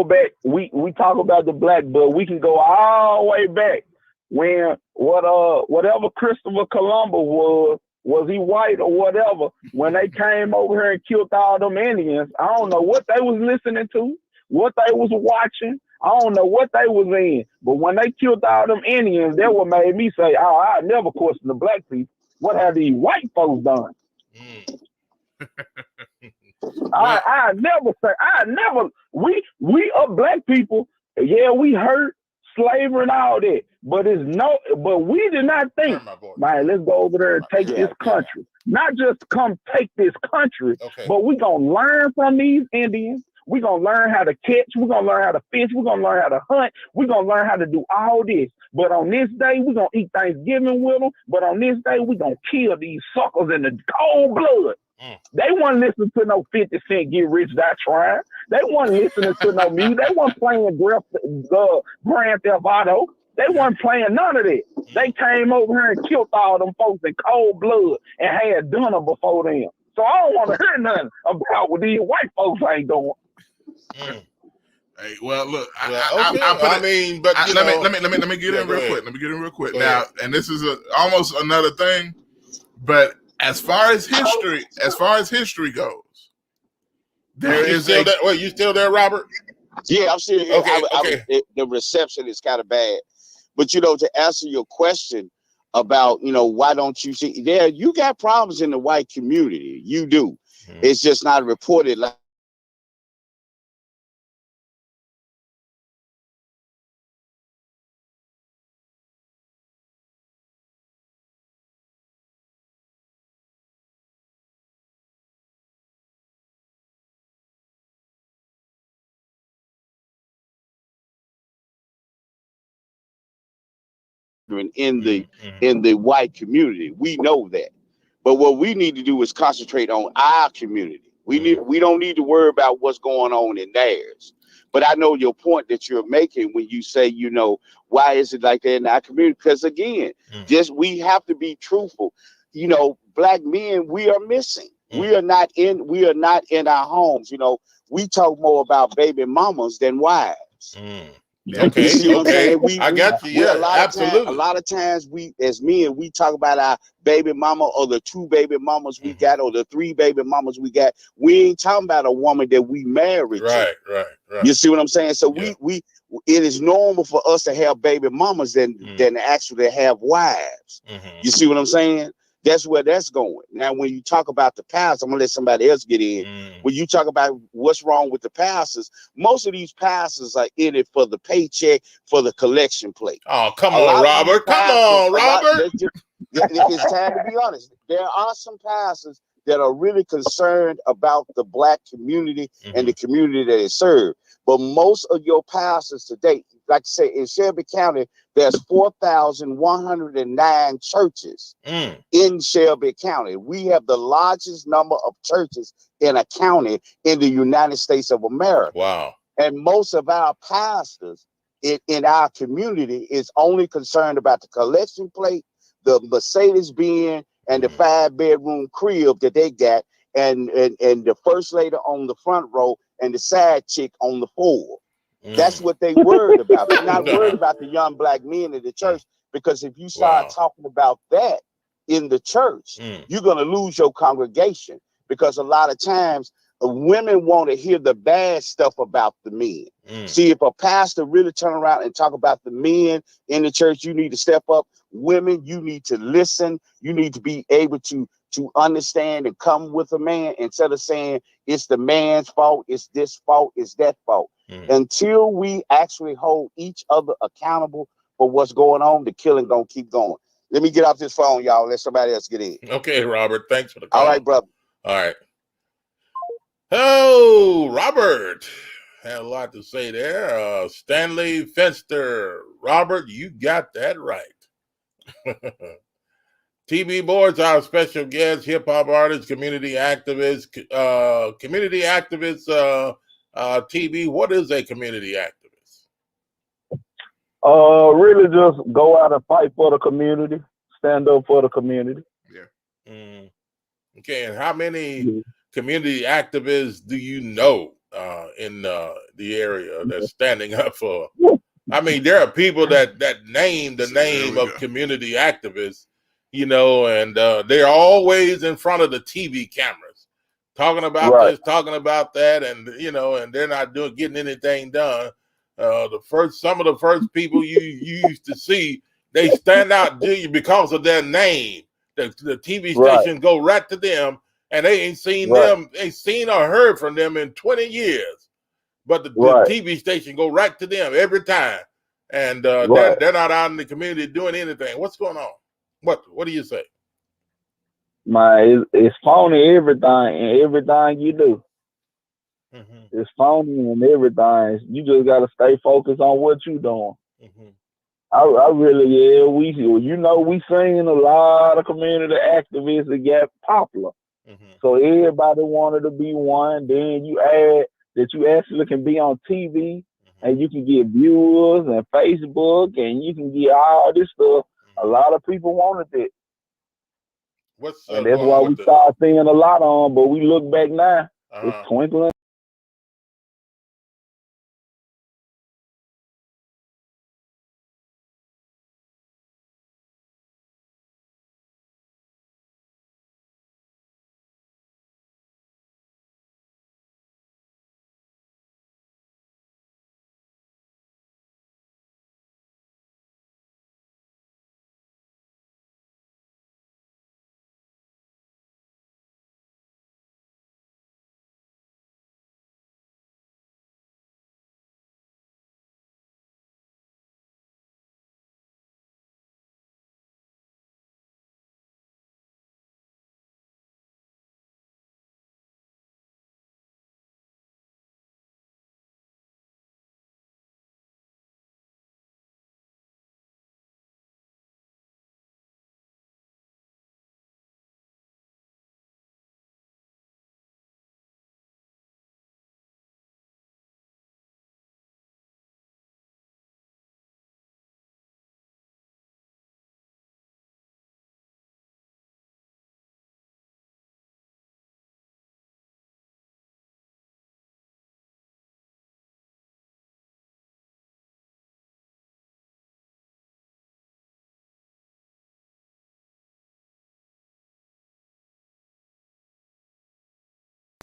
back. We talk about the black, but we can go all the way back when whatever Christopher Columbus was he white or whatever, when they came over here and killed all them Indians, I don't know what they was listening to, what they was watching. I don't know what they was in, but when they killed all them Indians, that what made me say, "Oh, I never question the black people. What have these white folks done?" We are black people. Yeah, we hurt slavery and all that, but we did not think, man, let's go over there and take this country. Not just come take this country, but we gonna learn from these Indians. We're going to learn how to catch. We're going to learn how to fish. We're going to learn how to hunt. We're going to learn how to do all this. But on this day, we're going to eat Thanksgiving with them. But on this day, we're going to kill these suckers in the cold blood. They weren't listening to no 50 Cent Get Rich Die Trying. They weren't listening to no music. They weren't playing Grand Theft Auto. They weren't playing none of that. They came over here and killed all them folks in cold blood and had dinner before them. So I don't want to hear nothing about what these white folks ain't doing. Hey, well, look. Let me get in real quick. Let me get in real quick now. And this is almost another thing, but as far as history goes, you still there, Robert? Yeah, I'm still here. Okay. The reception is kind of bad, but to answer your question about why don't you see there? You got problems in the white community. You do. It's just not reported like. In the white community, we know that, but what we need to do is concentrate on our community. We don't need to worry about what's going on in theirs. But I know your point that you're making when you say, why is it like that in our community? Because again, we have to be truthful. Black men, we are missing. We are not in our homes. We talk more about baby mamas than wives. Okay. You see what I'm saying? I got you. Yeah, absolutely. A lot of times we, as men, we talk about our baby mama or the 2 baby mamas we got or the 3 baby mamas we got. We ain't talking about a woman that we married to. Right. You see what I'm saying? So it is normal for us to have baby mamas than actually have wives. You see what I'm saying? That's where that's going. Now, when you talk about the past, I'm going to let somebody else get in. When you talk about what's wrong with the pastors, most of these pastors are in it for the paycheck, for the collection plate. Oh, come on, Robert. It's time to be honest. There are some pastors that are really concerned about the black community and the community that is served. But most of your pastors today, like I say, in Shelby County, there's 4,109 churches in Shelby County. We have the largest number of churches in a county in the United States of America. Wow. And most of our pastors in our community is only concerned about the collection plate, the Mercedes Benz, and the 5-bedroom crib that they got, and the first lady on the front row and the side chick on the floor. That's what they worried about. They're not worried about the young black men in the church, because if you start talking about that in the church, you're going to lose your congregation, because a lot of times women want to hear the bad stuff about the men. See, if a pastor really turn around and talk about the men in the church, you need to step up. Women, you need to listen. You need to be able to understand and come with a man, instead of saying it's the man's fault, it's this fault, it's that fault. Until we actually hold each other accountable for what's going on, the killing gonna keep going. Let me get off this phone, y'all. Let somebody else get in. Okay, Robert. Thanks for the call. All right, brother. All right. Oh, Robert had a lot to say there. Stanley Fenster. Robert, you got that right. TB Board's our special guest, hip hop artist, community activist. TB, what is a community activist? Really just go out and fight for the community, stand up for the community. Yeah. Okay, and how many community activists do you know in the area that's standing up for? I mean, there are people that name the name of community activists, and they're always in front of the TV cameras, talking about this, talking about that, and and they're not getting anything done. Some of the first people you used to see, they stand out because of their name. The TV station go right to them, and they ain't seen them, ain't seen or heard from them in 20 years. But the TV station go right to them every time, and they're not out in the community doing anything. What's going on? What do you say? It's phony everything you do. It's phony and everything. You just gotta stay focused on what you're doing. I really, we seen a lot of community activists that got popular. So everybody wanted to be one. Then you add that you actually can be on TV and you can get viewers and Facebook and you can get all this stuff. A lot of people wanted it. And that's why we start seeing a lot on, but we look back now, it's twinkling.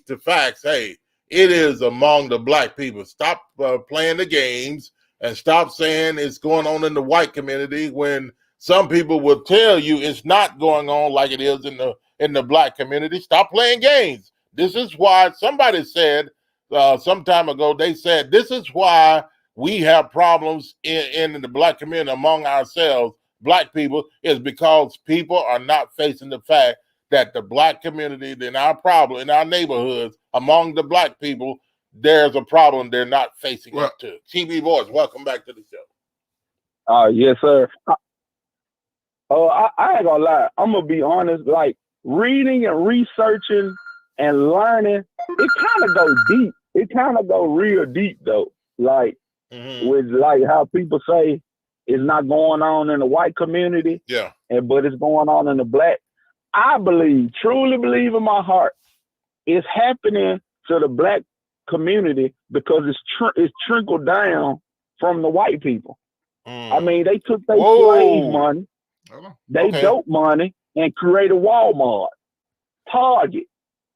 The facts, hey, it is among the black people. Stop playing the games and stop saying it's going on in the white community when some people will tell you it's not going on like it is in the black community. Stop playing games. This is why somebody said some time ago, they said this is why we have problems in the black community among ourselves, black people, is because people are not facing the fact that the black community, in our neighborhoods, among the black people, there's a problem they're not facing up to. TV Boys, welcome back to the show. Yes, sir. I ain't gonna lie. I'm gonna be honest. Like reading and researching and learning, it kind of go deep. It kind of go real deep though. Like with like how people say it's not going on in the white community, but it's going on in the black. I believe, truly believe in my heart, it's happening to the black community because it's trickled down from the white people. I mean, they took their slave money, they dope money, and created Walmart, Target,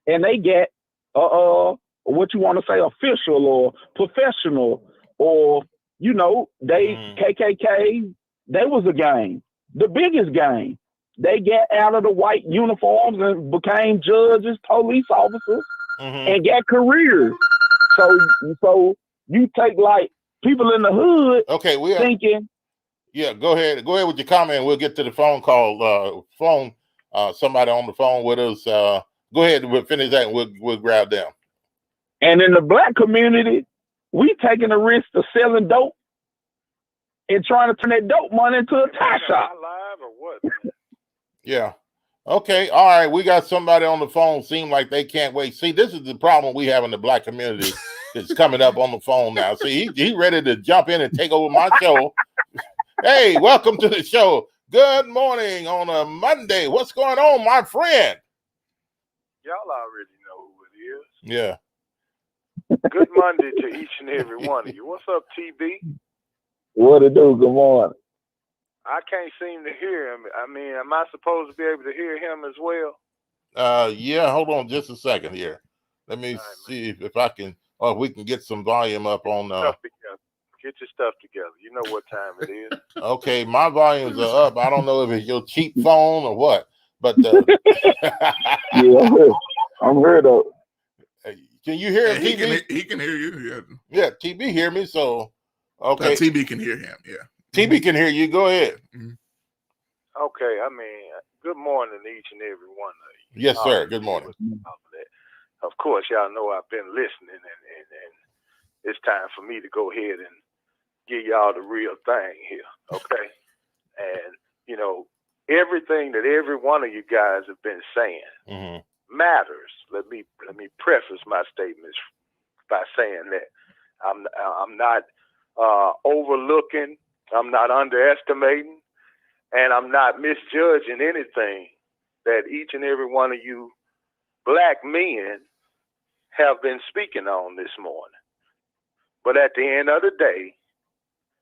and they get what you want to say, official or professional, or they KKK. They was a gang, the biggest gang. They get out of the white uniforms and became judges, police officers, and got careers. So you take like people in the hood. Okay, we are thinking. Yeah, go ahead with your comment. We'll get to the phone call. Somebody on the phone with us. Go ahead and we'll finish that, and we'll grab them. And in the black community, we taking the risk of selling dope and trying to turn that dope money into a tie shop. Live or what? Yeah. Okay. All right. We got somebody on the phone. Seem like they can't wait. See, this is the problem we have in the black community. It's coming up on the phone now. See, he ready to jump in and take over my show. Hey, welcome to the show. Good morning on a Monday. What's going on, my friend? Y'all already know who it is. Yeah. Good Monday to each and every one of you. What's up, TB? What it do? Good morning. I can't seem to hear him. I mean, am I supposed to be able to hear him as well? Yeah, hold on just a second here. Let me see if I can, or if we can get some volume up on. Get your stuff together. You know what time it is. Okay, my volumes are up. I don't know if it's your cheap phone or what, but yeah, I'm here though. Can you hear TB? He can hear you. Yeah, TB hear me. So okay, TB can hear him. Yeah, TB can hear you. Go ahead. Okay, I mean, good morning to each and every one of you. Yes, sir. Good morning. Of course, y'all know I've been listening, and it's time for me to go ahead and give y'all the real thing here, okay? And, everything that every one of you guys have been saying matters. Let me preface my statements by saying that I'm not overlooking, I'm not underestimating, and I'm not misjudging anything that each and every one of you black men have been speaking on this morning. But at the end of the day,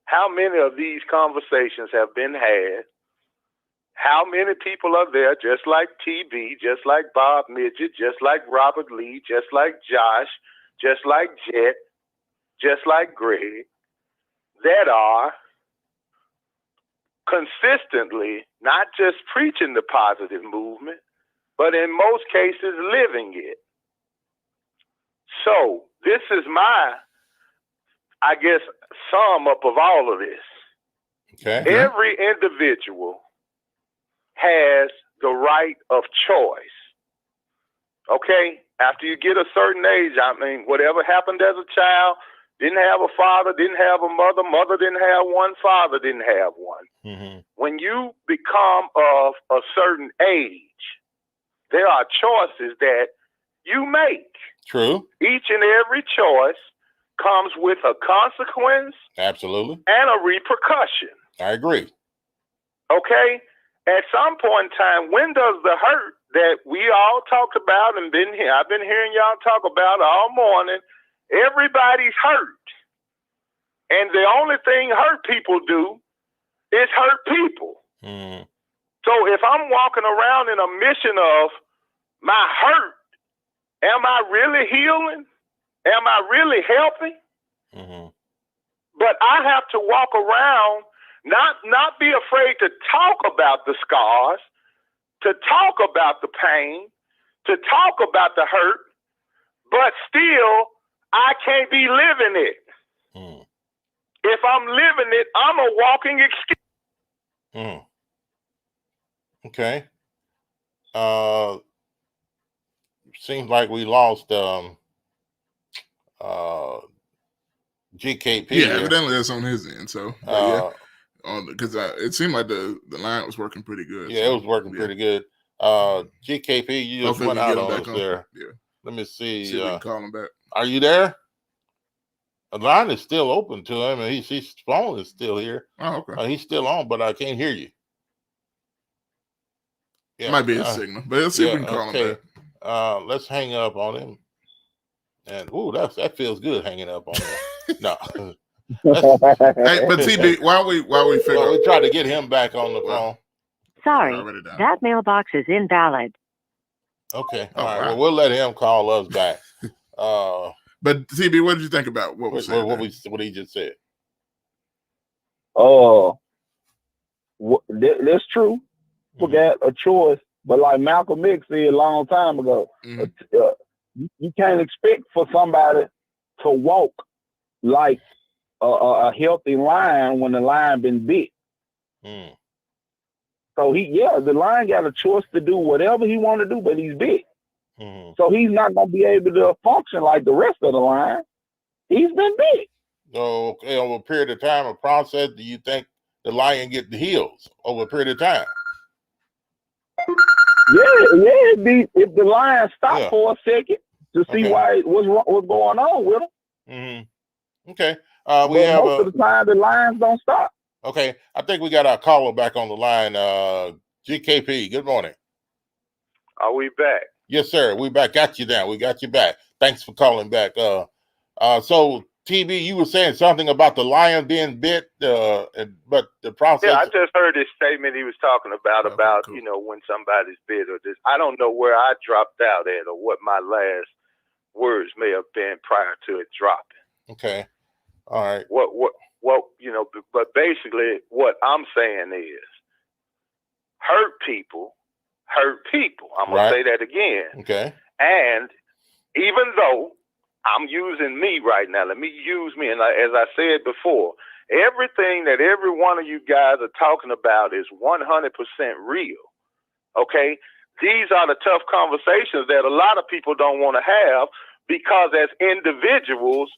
how many of these conversations have been had? How many people are there, just like TB, just like Bob Midget, just like Robert Lee, just like Josh, just like Jet, just like Greg, that are consistently not just preaching the positive movement, but in most cases living it? So this is my, I guess, sum up of all of this. Okay. Every individual has the right of choice. Okay? After you get a certain age, I mean, whatever happened as a child, didn't have a father, didn't have a mother, mother didn't have one, father didn't have one. When you become of a certain age, there are choices that you make. True. Each and every choice comes with a consequence. Absolutely. And a repercussion. I agree. Okay? At some point in time, when does the hurt that we all talked about and I've been hearing y'all talk about all morning, everybody's hurt. And the only thing hurt people do is hurt people. So if I'm walking around in a mission of my hurt, am I really healing? Am I really helping? But I have to walk around, not be afraid to talk about the scars, to talk about the pain, to talk about the hurt, but still I can't be living it. If I'm living it, I'm a walking excuse. Okay. Seems like we lost GKP. Yeah, evidently that's on his end. So because it seemed like the line was working pretty good. Yeah, so, it was working pretty good. GKP, you just went out on us there. Yeah. Let me see. See if we can call him back. Are you there? The line is still open to him, and his phone is still here. Oh, okay. He's still on, but I can't hear you. Yeah, Might be a signal, but let's see if we can call him back. Let's hang up on him. And that feels good hanging up on him. No. Hey, but TB, while we figure, we try to get him back on the phone. Sorry, that mailbox is invalid. Okay, all right. Well, we'll let him call us back. But TB, what did you think about what we said? What he just said? That's true. We got a choice, but like Malcolm X said a long time ago, you can't expect for somebody to walk like a healthy lion when the lion been bit. So the lion got a choice to do whatever he want to do, but he's bit. So he's not going to be able to function like the rest of the lion. He's been bit. So, okay, over a period of time, a process, do you think the lion get the heels over a period of time? If the lion stopped for a second to see what's going on with him. Okay. Most of the time, the lions don't stop. Okay, I think we got our caller back on the line. GKP, good morning. Are we back? Yes, sir. We back. Got you down. We got you back. Thanks for calling back. So TB, you were saying something about the lion being bit, but the process. Yeah, I just heard this statement he was talking about cool. When somebody's bit or this. I don't know where I dropped out at or what my last words may have been prior to it dropping. Okay. All right. But basically what I'm saying is hurt people. I'm going to say that again. Okay. And even though I'm using me right now, let me use me. And as I said before, everything that every one of you guys are talking about is 100% real. Okay. These are the tough conversations that a lot of people don't want to have because as individuals,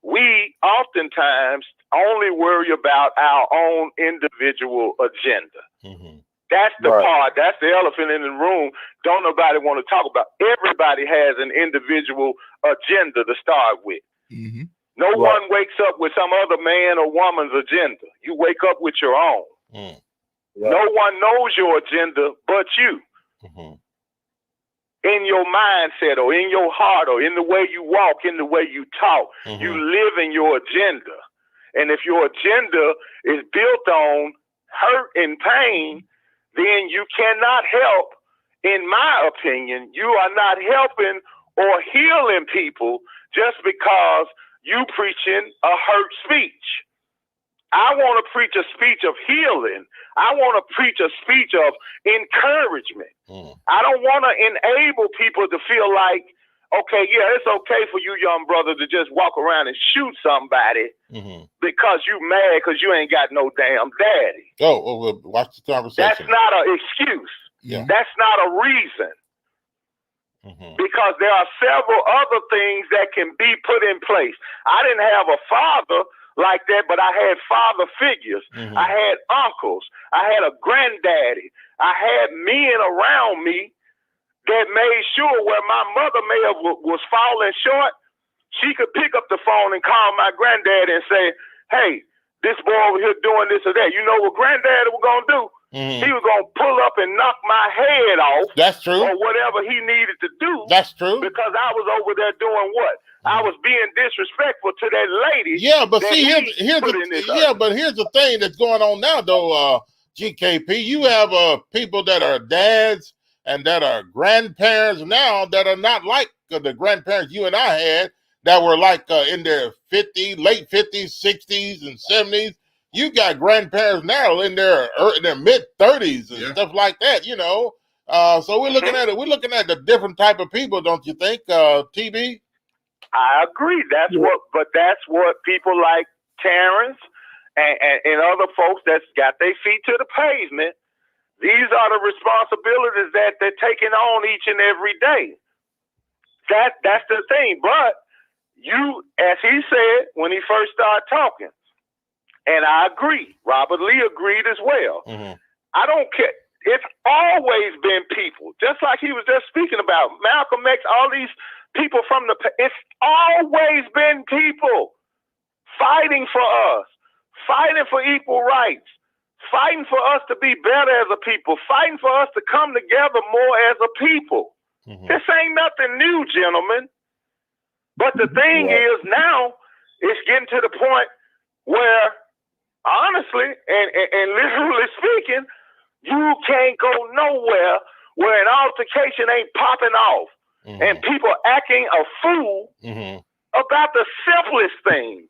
we oftentimes only worry about our own individual agenda. That's the part, that's the elephant in the room. Don't nobody want to talk about. Everybody has an individual agenda to start with. No one wakes up with some other man or woman's agenda. You wake up with your own. No one knows your agenda but you. In your mindset or in your heart or in the way you walk, in the way you talk, you live in your agenda. And if your agenda is built on hurt and pain, then you cannot help, in my opinion, you are not helping or healing people just because you preaching a hurt speech. I want to preach a speech of healing. I want to preach a speech of encouragement. I don't want to enable people to feel like, okay, yeah, it's okay for you young brother to just walk around and shoot somebody because you mad because you ain't got no damn daddy. Well, watch the conversation. That's not an excuse. That's not a reason. Because there are several other things that can be put in place. I didn't have a father like that, but I had father figures. I had uncles. I had a granddaddy. I had men around me that made sure where my mother may have was falling short, she could pick up the phone and call my granddaddy and say, hey, this boy over here doing this or that. You know what granddaddy was going to do? He was going to pull up and knock my head off. That's true. Or whatever he needed to do. That's true. Because I was over there doing what? I was being disrespectful to that lady. Yeah, but see, here's the thing that's going on now, though, GKP. You have people that are dads and that are grandparents now that are not like the grandparents you and I had that were like in their late 50s, 60s, and 70s. You got grandparents now in their mid 30s and stuff like that, So we're looking at it. We're looking at the different type of people, don't you think, TB? I agree. That's what people like Terrence and other folks that's got their feet to the pavement. These are the responsibilities that they're taking on each and every day. That's the thing. But you, as he said when he first started talking, and I agree, Robert Lee agreed as well. I don't care. It's always been people, just like he was just speaking about Malcolm X, all these people from it's always been people fighting for us, fighting for equal rights, fighting for us to be better as a people, fighting for us to come together more as a people. This ain't nothing new, gentlemen. But the thing is now, it's getting to the point where, honestly and literally speaking, you can't go nowhere where an altercation ain't popping off and people acting a fool about the simplest things.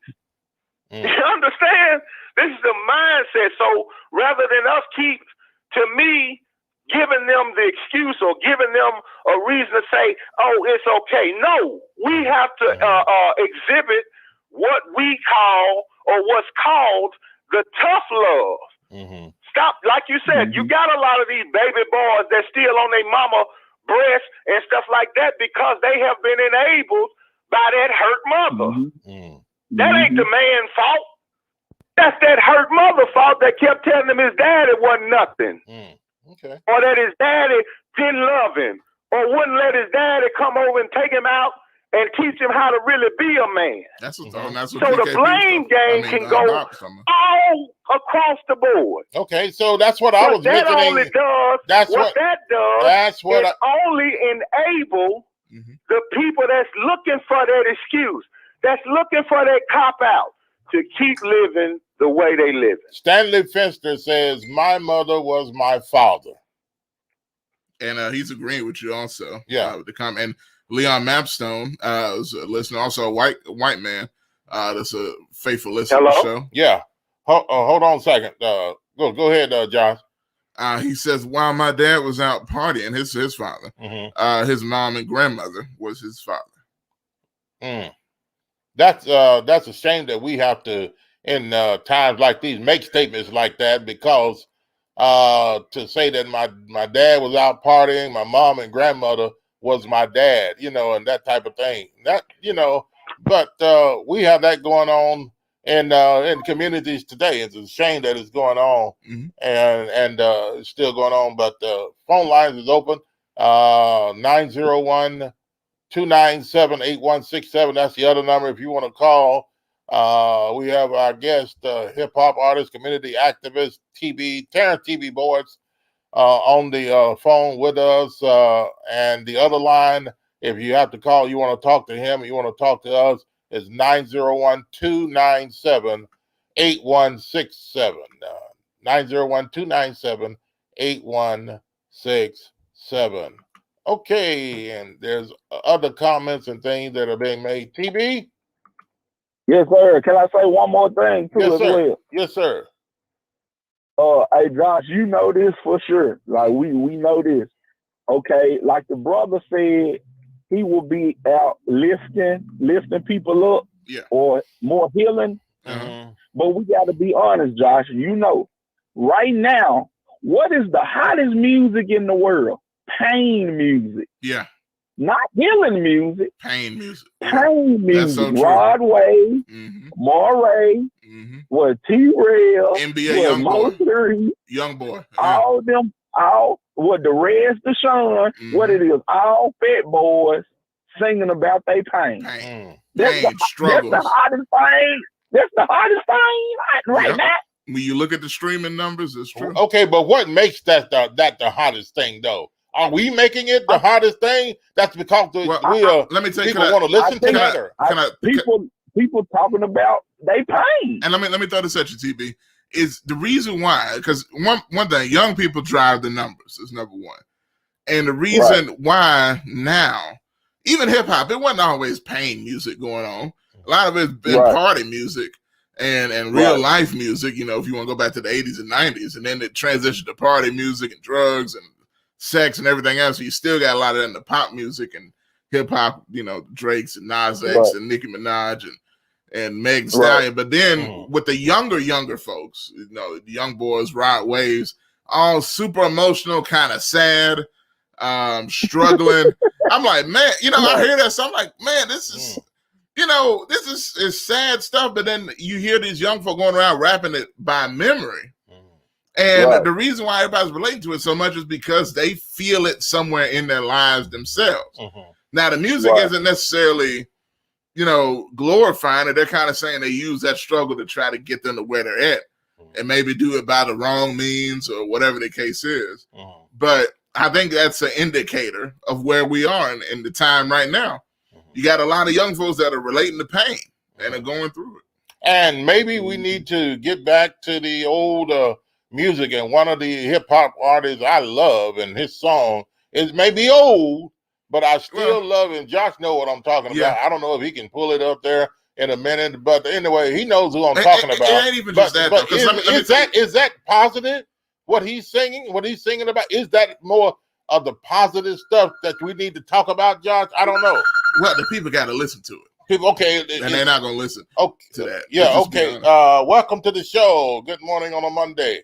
You understand? This is the mindset. So rather than us keep, to me, giving them the excuse or giving them a reason to say, oh, it's okay. No, we have to exhibit what we call or what's called the tough love. Stop, like you said, you got a lot of these baby boys that still on their mama breast and stuff like that because they have been enabled by that hurt mother. That ain't the man's fault. That's that hurt mother fault that kept telling him his daddy wasn't nothing. Or that his daddy didn't love him. Or wouldn't let his daddy come over and take him out and teach him how to really be a man. That's what, that's what so the blame game can go all across the board. Okay, so that's what I was that mentioning. Only does, that's what that does that's what is only enable the people that's looking for that excuse, that's looking for that cop-out, to keep living the way they live. Stanley Finster says, my mother was my father. And he's agreeing with you also. Yeah. With the comment. And Leon Mapstone is a listener, also a white man. That's a faithful listener to the show. Yeah. Hold on a second. Go ahead, Josh. He says, while my dad was out partying, his father, his mom and grandmother was his father. That's a shame that we have to, in times like these, make statements like that, because to say that my dad was out partying, my mom and grandmother was my dad, and that type of thing. That, but we have that going on in communities today. It's a shame that it's going on, and it's still going on. But the phone lines is open, 901-297-8167. That's the other number if you want to call. We have our guest, hip hop artist, community activist, Terrence TB Boards, on the phone with us. And the other line, if you have to call, you want to talk to him, you want to talk to us, is 901-297-8167. 901-297-8167. Okay, and there's other comments and things that are being made. TB? Yes, sir. Can I say one more thing too? Yes, as sir. Well? Yes, sir. Hey, Josh, you know this for sure. Like we know this. Okay, like the brother said, he will be out lifting people up, or more healing. But we got to be honest, Josh. Right now, what is the hottest music in the world? Pain music. Yeah. Not healing music. Pain music. Pain music. So Broadway, Moray, T-Rail, NBA Young Boy. All them, the Reds, the Sean, what it is, all fat boys singing about their pain. That's the hottest thing. That's the hottest thing right now. When you look at the streaming numbers, it's true. Okay, but what makes that the hottest thing, though? Are we making it the hottest thing? That's because let me tell you, people want to listen to it. People talking about they pain. And let me throw this at you, TB. Is the reason why, because one thing, young people drive the numbers is number one. And the reason why now, even hip hop, it wasn't always pain music going on. A lot of it's been party music and real life music, if you want to go back to the 80s and 90s, and then it transitioned to party music and drugs and sex and everything else. So you still got a lot of that in the pop music and hip hop, Drake's and Nas X and Nicki Minaj and Meg Thee Stallion. But then with the younger folks, the young boys, Rod Waves, all super emotional, kind of sad, struggling. I'm like, man, I hear that. So I'm like, man, this is, this is sad stuff. But then you hear these young folk going around rapping it by memory. And the reason why everybody's relating to it so much is because they feel it somewhere in their lives themselves. Now, the music isn't necessarily, glorifying it. They're kind of saying they use that struggle to try to get them to where they're at. and maybe do it by the wrong means or whatever the case is. But I think that's an indicator of where we are in the time right now. You got a lot of young folks that are relating to pain and are going through it. And maybe we need to get back to the old music. And one of the hip hop artists I love, and his song is maybe old, but I still love it. And Josh know what I'm talking about. I don't know if he can pull it up there in a minute, but anyway, he knows who I'm talking about. It ain't even just that, but though. Is that positive? What he's singing about, is that more of the positive stuff that we need to talk about, Josh? I don't know. Well, the people got to listen to it. People, okay, and they're not going to listen to that. Yeah, okay. Welcome to the show. Good morning on a Monday.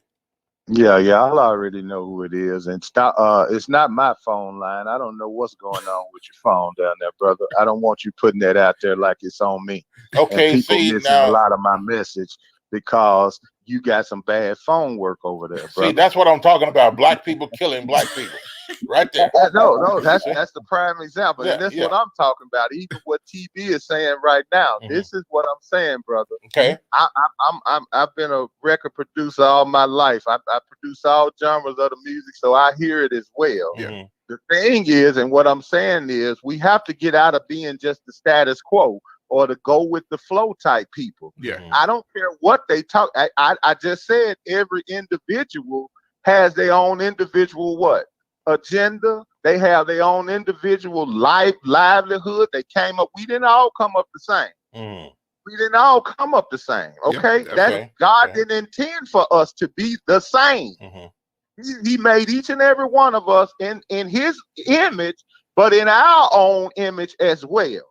Yeah, I already know who it is, and it's not my phone line. I don't know what's going on with your phone down there, brother. I don't want you putting that out there like it's on me. Okay, and people missing a lot of my message because you got some bad phone work over there, brother. See, that's what I'm talking about. Black people killing black people. Right there. No, that's the prime example. And that's what I'm talking about. Even what TB is saying right now. This is what I'm saying, brother. Okay. I've been a record producer all my life. I produce all genres of the music, so I hear it as well. The thing is, and what I'm saying is, we have to get out of being just the status quo or to go with the flow type people. I don't care what they talk. I just said every individual has their own individual agenda. They have their own individual livelihood. They came up. We didn't all come up the same. We didn't all come up the same. Okay, God didn't intend for us to be the same. He made each and every one of us in His image, but in our own image as well.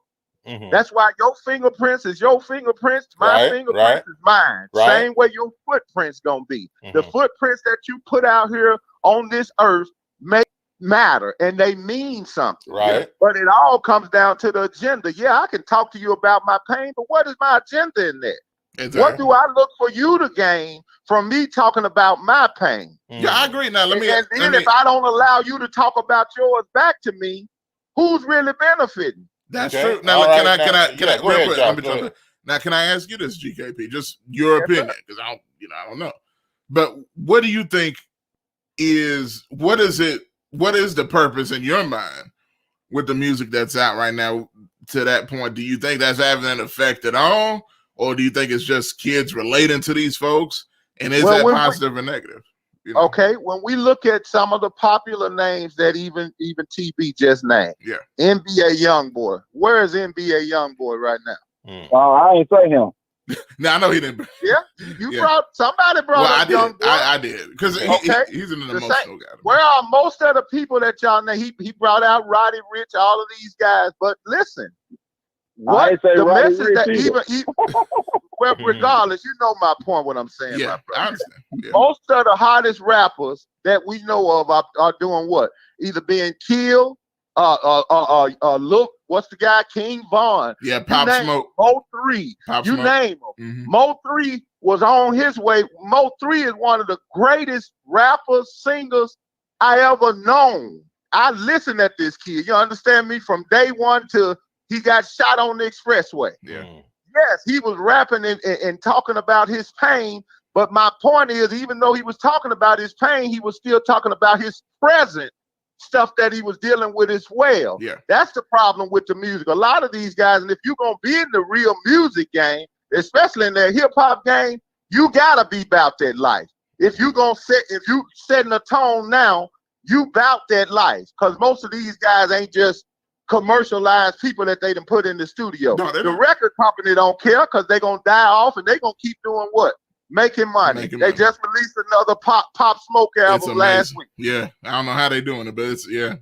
That's why your fingerprints is your fingerprints. My fingerprints is mine. Same way your footprints gonna be. The footprints that you put out here on this earth matter, and they mean something. But it all comes down to the agenda. Yeah, I can talk to you about my pain, but what is my agenda in that? Exactly. What do I look for you to gain from me talking about my pain? Yeah, I agree. Now if I don't allow you to talk about yours back to me, who's really benefiting? That's true. Now, can I Now, can I ask you this, GKP? Just your opinion, because I don't know. But what do you think what is the purpose in your mind with the music that's out right now to that point? Do you think that's having an effect at all? Or do you think it's just kids relating to these folks? And is that positive or negative? Okay, when we look at some of the popular names that even TB just named, NBA Youngboy. Where is NBA Youngboy right now? I ain't say him. No, I know he didn't. Somebody brought up Youngboy. I did because he's an emotional guy. Where are most of the people that y'all know? He brought out Roddy Rich, all of these guys. But listen, what the message that well, regardless, you know my point. What I'm saying, my brother. I understand. Most of the hottest rappers that we know of are doing what? Either being killed, look, what's the guy? King Von. Yeah, Pop Smoke. Mo3. You name him. Mo3 was on his way. Mo3 is one of the greatest rappers, singers I ever known. I listened at this kid. You understand me? From day one to he got shot on the expressway. Yes, he was rapping and talking about his pain. But my point is, even though he was talking about his pain, he was still talking about his present stuff that he was dealing with as well. That's the problem with the music. A lot of these guys, and if you're going to be in the real music game, especially in that hip hop game, you got to be about that life. If you setting a tone now, you about that life. Because most of these guys ain't just commercialized people that they done put in the studio. The record company don't care because they're going to die off and they're going to keep doing what? Making money. They just released another Pop Smoke album last week. Yeah, I don't know how they doing it, but it's You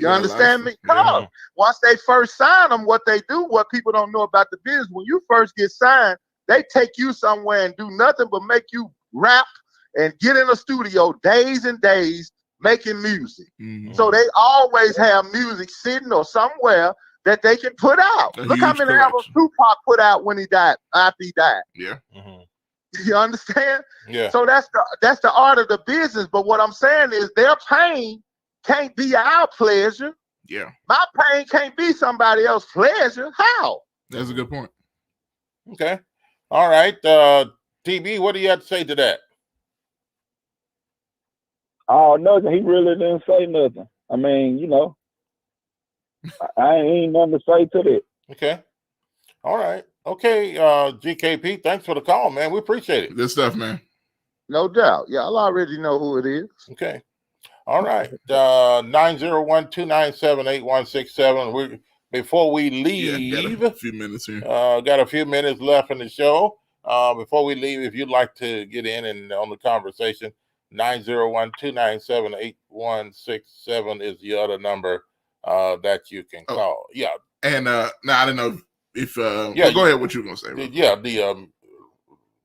understand me? Because once they first sign them, what they do, what people don't know about the business, when you first get signed, they take you somewhere and do nothing but make you rap and get in a studio days and days making music. So they always have music sitting or somewhere that they can put out. Look how many albums Tupac put out when he died, after he died. You understand? So that's the art of the business. But what I'm saying is their pain can't be our pleasure. My pain can't be somebody else's pleasure. How? That's a good point. Okay. All right. TB, what do you have to say to that? Oh, nothing. He really didn't say nothing. I mean, I ain't nothing to say to that. Okay. All right. Okay, GKP, thanks for the call, man. We appreciate it. Good stuff, man. No doubt. Y'all already know who it is. Okay. All right. 901-297-8167. Before we leave, got a few minutes here. Got a few minutes left in the show. Before we leave, if you'd like to get in and on the conversation, 901-297-8167 is the other number that you can call. Yeah. And now I don't know if go ahead. What you were gonna say? Bro. The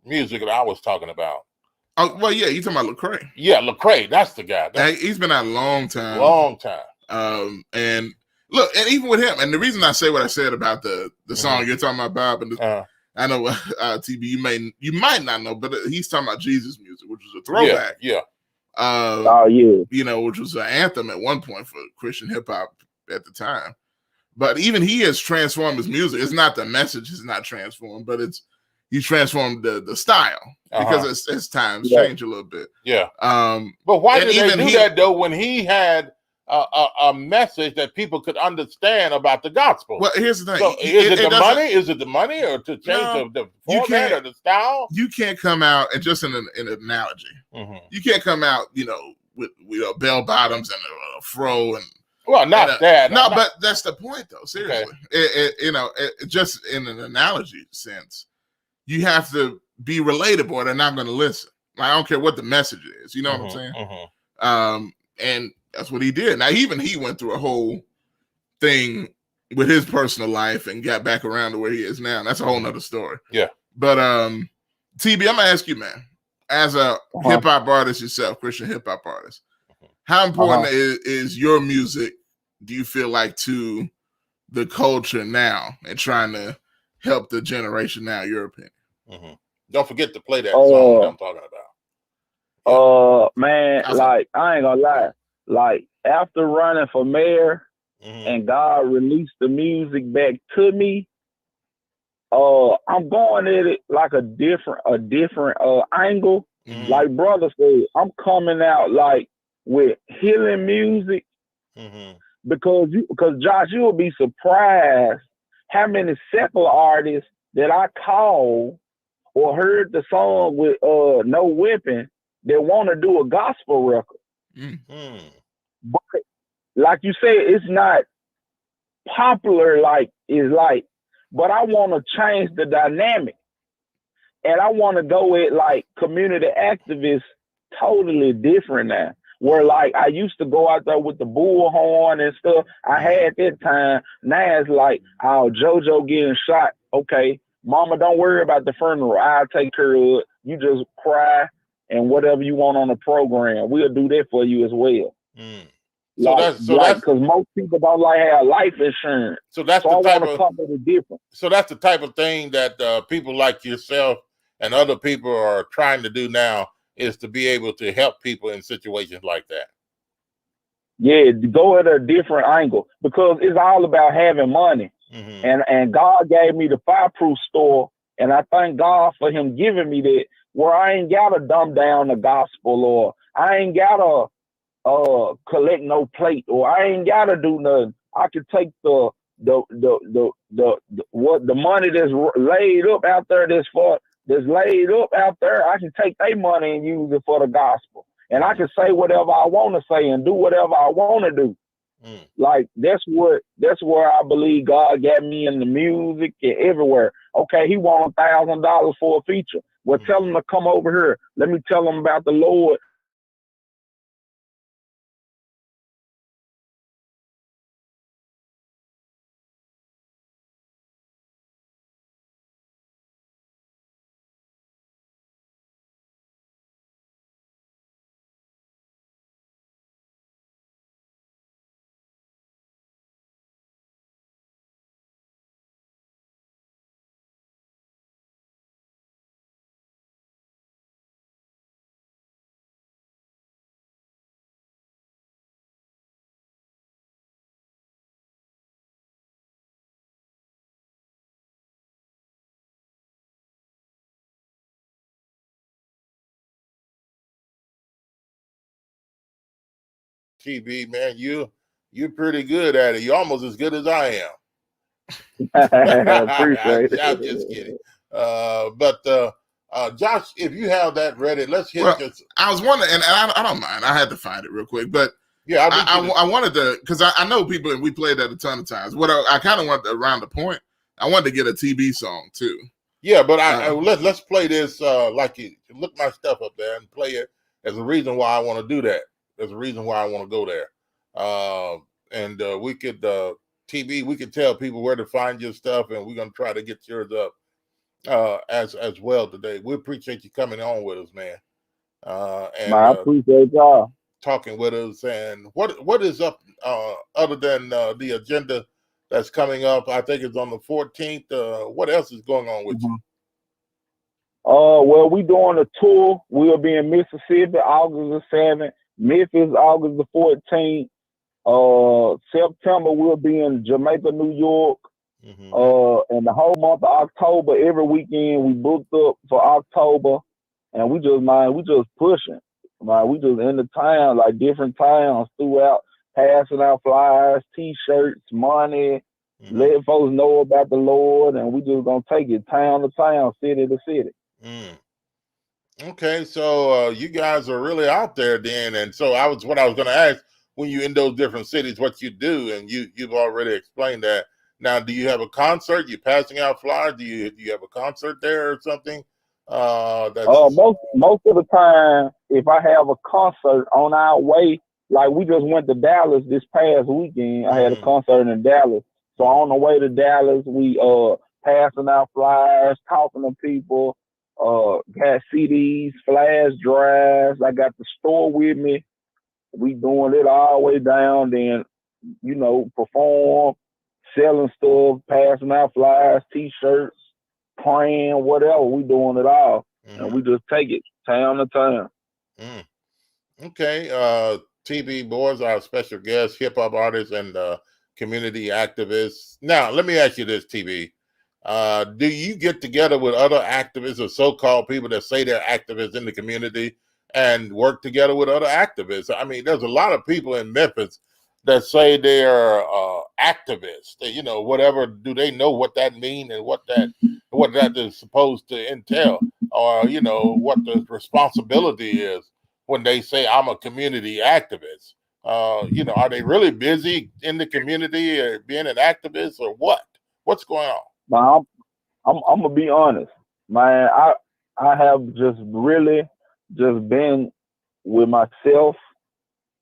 music that I was talking about. Oh well, yeah, you talking about Lecrae? Yeah, Lecrae, that's the guy. He's been out a long time. And look, and even with him, and the reason I say what I said about the song you're talking about, Bob, and I know TB, you might not know, but he's talking about Jesus music, which was a throwback. Yeah. Which was an anthem at one point for Christian hip hop at the time. But even he has transformed his music. It's not the message is not transformed, but he's transformed the style because as times change a little bit. Yeah. But why did they do that though when he had a message that people could understand about the gospel? Well, here's the thing. So is it the money? Is it the money or to change the format or the style? You can't come out and just in an analogy. You can't come out, with bell bottoms and a fro and that. No, but that's the point, though. Seriously, just in an analogy sense, you have to be relatable, or they're not going to listen. Like, I don't care what the message is. You know what I'm saying? And that's what he did. Now, even he went through a whole thing with his personal life and got back around to where he is now. That's a whole nother story. Yeah. But TB, I'm gonna ask you, man, as a hip hop artist yourself, Christian hip hop artist. How important is your music, do you feel like, to the culture now and trying to help the generation now, your opinion? Don't forget to play that song that I'm talking about. Man, like, I ain't gonna lie. Like, after running for mayor and God released the music back to me, I'm going at it like a different angle. Like brother said, I'm coming out like with healing music because Josh, you will be surprised how many secular artists that I called or heard the song with No Weapon that want to do a gospel record. But like you said, it's not popular but I want to change the dynamic. And I want to go with like community activists totally different now. Where like I used to go out there with the bullhorn and stuff. I had that time. Now it's like, oh, JoJo getting shot. Okay, mama, don't worry about the funeral. I'll take care of it. You just cry and whatever you want on the program, we'll do that for you as well. Because most people don't like have life insurance. So that's the type of different. So that's the type of thing that people like yourself and other people are trying to do now, is to be able to help people in situations like that. Yeah, go at a different angle because it's all about having money. And God gave me the fireproof store, and I thank God for Him giving me that. Where I ain't gotta dumb down the gospel, or I ain't gotta collect no plate, or I ain't gotta do nothing. I can take the money that's laid up out there I can take their money and use it for the gospel. And I can say whatever I want to say and do whatever I want to do. Like that's where I believe God got me in the music and everywhere. Okay, He want $1,000 for a feature. Well, tell him to come over here. Let me tell him about the Lord. TB, man. You're pretty good at it. You're almost as good as I am. Appreciate it. I'm just kidding. But Josh, if you have that ready, let's hit this. I was wondering, and I don't mind. I had to find it real quick, but yeah, I wanted to, because I know people, and we played that a ton of times. What I kind of wanted around the point, I wanted to get a TB song too. Yeah, but let's play this like you look my stuff up there and play it. There's a reason why I want to do that. There's a reason why I want to go there. And we could TB, we could tell people where to find your stuff, and we're gonna try to get yours up as well today. We appreciate you coming on with us, man. And I appreciate y'all talking with us. And what is up other than the agenda that's coming up? I think it's on the 14th. What else is going on with you? Well, we doing a tour. We'll be in Mississippi August the 7th, Memphis August the 14th. September we'll be in Jamaica, New York. And the whole month of October, every weekend we booked up for October, and we just pushing. We just in the town, like different towns throughout, passing out flyers, T-shirts, money, letting folks know about the Lord, and we just gonna take it town to town, city to city. Okay, so you guys are really out there then, and so what I was gonna ask, when you're in those different cities, what you do, and you've already explained that. Now, do you have a concert? You passing out flyers? Do you have a concert there or something? Most of the time, if I have a concert on our way, like we just went to Dallas this past weekend. I had a concert in Dallas. So on the way to Dallas, we passing out flyers, talking to people, got CDs, flash drives. I got the store with me. We doing it all the way down, then, perform, selling stuff, passing out flyers, T-shirts, praying, whatever. We doing it all. And we just take it town to town. Okay. TB Boys, our special guest, hip-hop artist and community activist. Now, let me ask you this, TB. Do you get together with other activists or so-called people that say they're activists in the community and work together with other activists? I mean, there's a lot of people in Memphis that say they're activists. Whatever, do they know what that means and what that is supposed to entail, or what the responsibility is when they say I'm a community activist? Are they really busy in the community or being an activist, or what? What's going on? I'm gonna be honest, man. I have just really just been with myself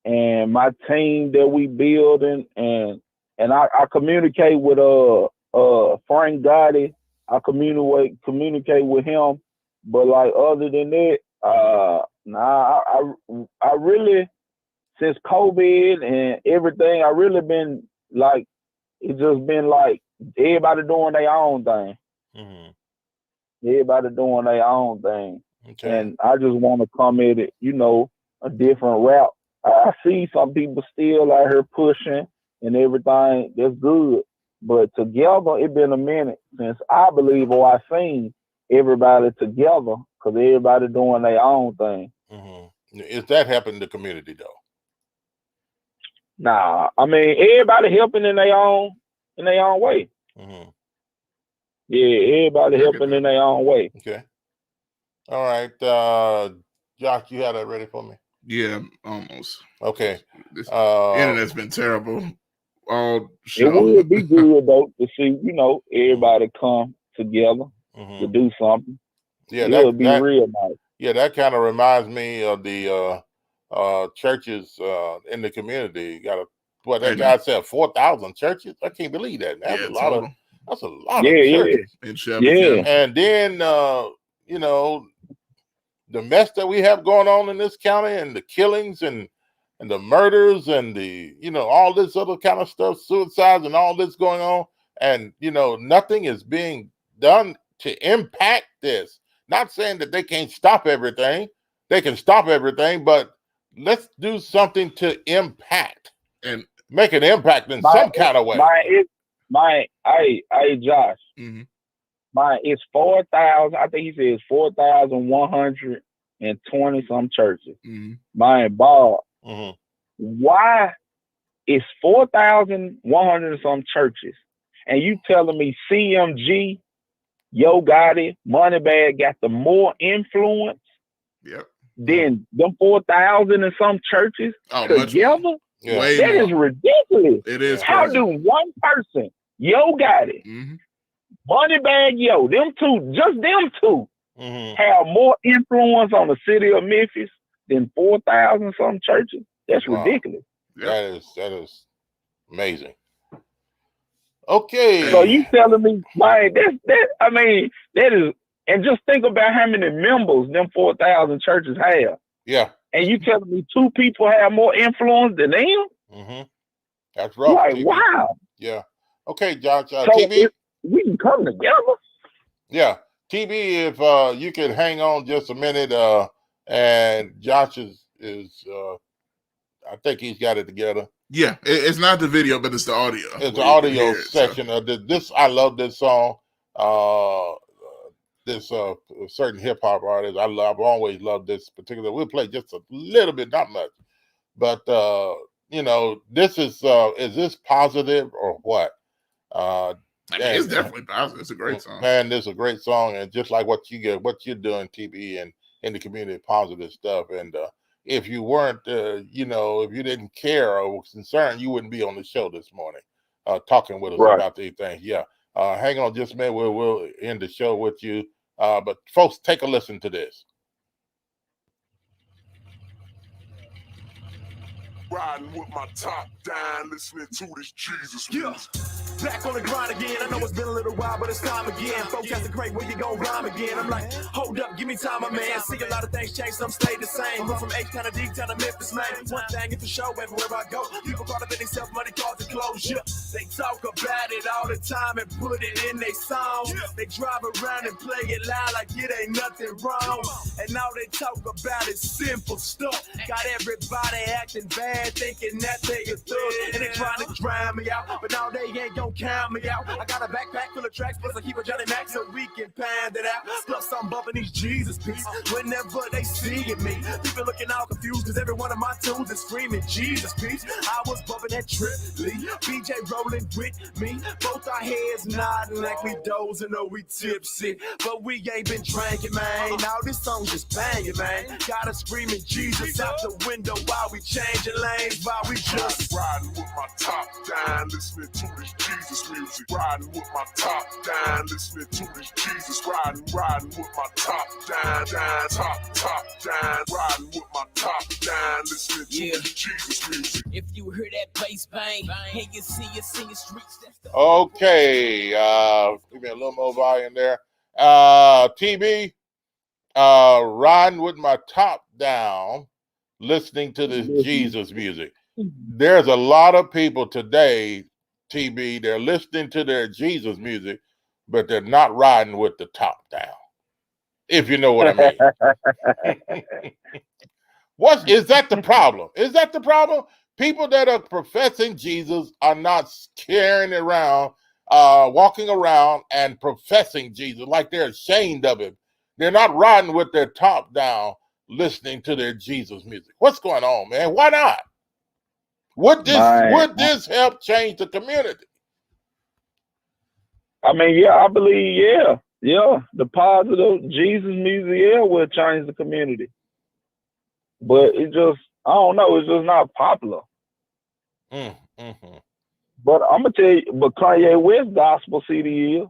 and my team that we building, and I communicate with Frank Gotti. I communicate with him, but like other than that, I really, since COVID and everything, I really been like, it's just been like everybody doing their own thing. Everybody doing their own thing. Okay. And I just want to come at it, a different route. I see some people still out here pushing and everything. That's good. But together, it's been a minute since I believe or I seen everybody together, because everybody doing their own thing. Is that helping the community though? Nah, I mean, everybody helping in their own way. Yeah, everybody helping in their own way. Okay. All right. Josh, you had that ready for me? Yeah, almost. Okay. This internet's been terrible all show. It would be good though to see, everybody come together to do something. Yeah, that would be real nice. Yeah, that kind of reminds me of the churches in the community. That guy said 4,000 churches. I can't believe that. That's a lot of churches. And then the mess that we have going on in this county, and the killings and the murders and the all this other kind of stuff, suicides and all this going on, and nothing is being done to impact this. Not saying that they can't stop everything. They can stop everything, but let's do something to impact and make an impact in some kind of way. Hey, Josh. It's 4,000. I think he says 4,120 some churches. Bob. why is 4,100 and some churches, and you telling me CMG, Yo Gotti, Moneybag got the more influence than them 4,000 and some churches together? That is ridiculous. It is. How crazy. do one person, Yo Gotti, Moneybag Yo, them two, just them two, have more influence on the city of Memphis than 4,000 some churches? That's ridiculous. That is amazing. Okay. So you telling me, like, that is, and just think about how many members them 4,000 churches have. Yeah. And you telling me two people have more influence than them? That's rough. Like, TB. wow. Yeah. Okay, Josh. So TB. we can come together. Yeah. TB, if you could hang on just a minute, and Josh is I think he's got it together. Yeah, it's not the video, but it's the audio. It's the audio section of this. I love this song. This certain hip hop artist. I've always loved this particular. We'll play just a little bit, not much, but this is this positive or what? It's definitely positive. It's a great song. Man, this is a great song, and just like what you're doing, TB, and in the community, positive stuff. And if you weren't, if you didn't care or was concerned, you wouldn't be on the show this morning, talking with us about these things. Yeah. Hang on just a minute. We'll end the show with you. But folks, take a listen to this. Riding with my top down, listening to this Jesus music. Back on the grind again. I know it's been a little while, but it's time again. Forecast the great where you gon' rhyme again. I'm like, hold up, give me time, my man. See a lot of things change, some stay the same. Went from H-Town to D-Town to Memphis, man. One thing is for sure, everywhere I go. People caught up in themselves, money cause the closure. They talk about it all the time and put it in their song. They drive around and play it loud like it ain't nothing wrong. And all they talk about is simple stuff. Got everybody acting bad, thinking that they a thug. And they trying to drown me out, but now they ain't gon' count me out. I got a backpack full of tracks, plus I keep a Johnny Mac so we can pound it out. Plus I'm bumping these Jesus beats whenever they seeing me. People looking all confused cause every one of my tunes is screaming Jesus beats. I was bumping that Trip Lee, BJ rolling with me. Both our heads nodding like we dozing or we tipsy. But we ain't been drinking, man. Now this song just banging, man. Got us screaming Jesus out the window while we changing lanes, while we just riding with my top down, listening to this Jesus music. Riding with my top down, listening to this Jesus. Riding with my top down, top down. Riding with my top down, listening to this Jesus music. If you hear that bass bang, and you see it singing streets. Okay, give me a little more volume there. TB, riding with my top down, listening to this Jesus music. There's a lot of people today, TB, they're listening to their Jesus music, but they're not riding with the top down, if you know what I mean. Is that the problem? Is that the problem? People that are professing Jesus are not carrying around, walking around and professing Jesus like they're ashamed of him. They're not riding with their top down, listening to their Jesus music. What's going on, man? Why not? Would this help change the community? I mean, yeah, I believe, yeah, the positive Jesus music, will change the community. But it just, I don't know, it's just not popular. But I'm gonna tell you, but Kanye West gospel CD is.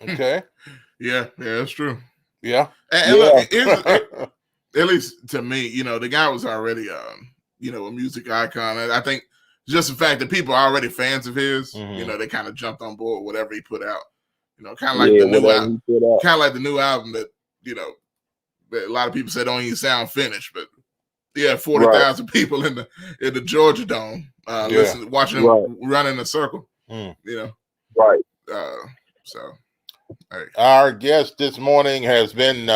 Okay. Yeah, that's true. Yeah. And look, at least to me, the guy was already a music icon. And I think just the fact that people are already fans of his, they kind of jumped on board with whatever he put out. Kind of like the new album. Kind of like the new album that, that a lot of people say don't even sound finished, but 40,000 people in the Georgia Dome watching him run in a circle. Right. So hey. Our guest this morning has been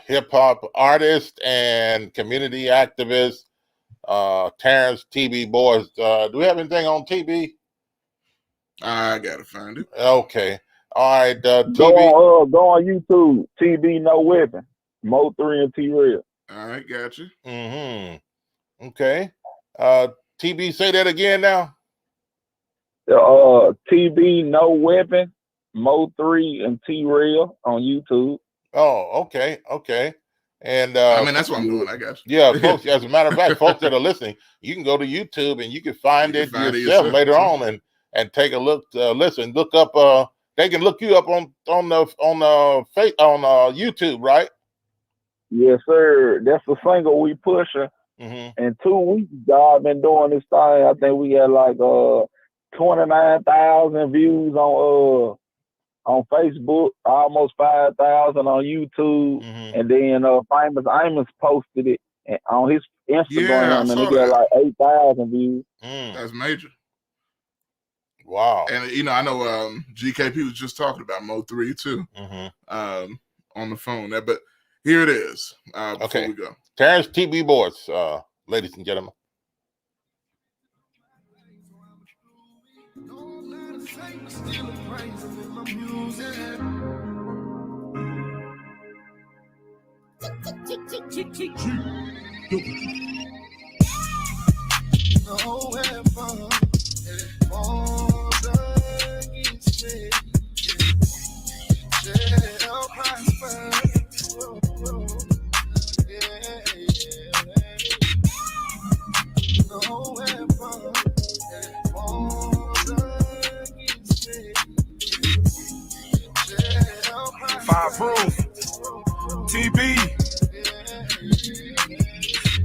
hip hop artist and community activist Terrence TB Boys. Do we have anything on TB? I gotta find it. Okay. All right. TB. Go on YouTube. TB No Weapon. Mo3 and T-Real. All right, gotcha. Okay. TB, say that again now. TB No Weapon, Mo3, and T-Rail on YouTube. Oh, okay. And I mean, that's what I'm doing, I guess. Yeah, folks, as a matter of fact, folks that are listening, you can go to YouTube and you can find it yourself later on and take a look, listen, look up, they can look you up on YouTube, right? Yes, sir. That's the single we pushing. In 2 weeks, God been doing this thing. I think we had like 29,000 views on Facebook, almost 5,000 on YouTube, and then Famous Amos posted it on his Instagram, and it got like 8,000 views. That's major. Wow. And I know GKP was just talking about Mo3 too, on the phone there. But here it is. Before we go, Terrence TB Boards, ladies and gentlemen. Fireproof. TB.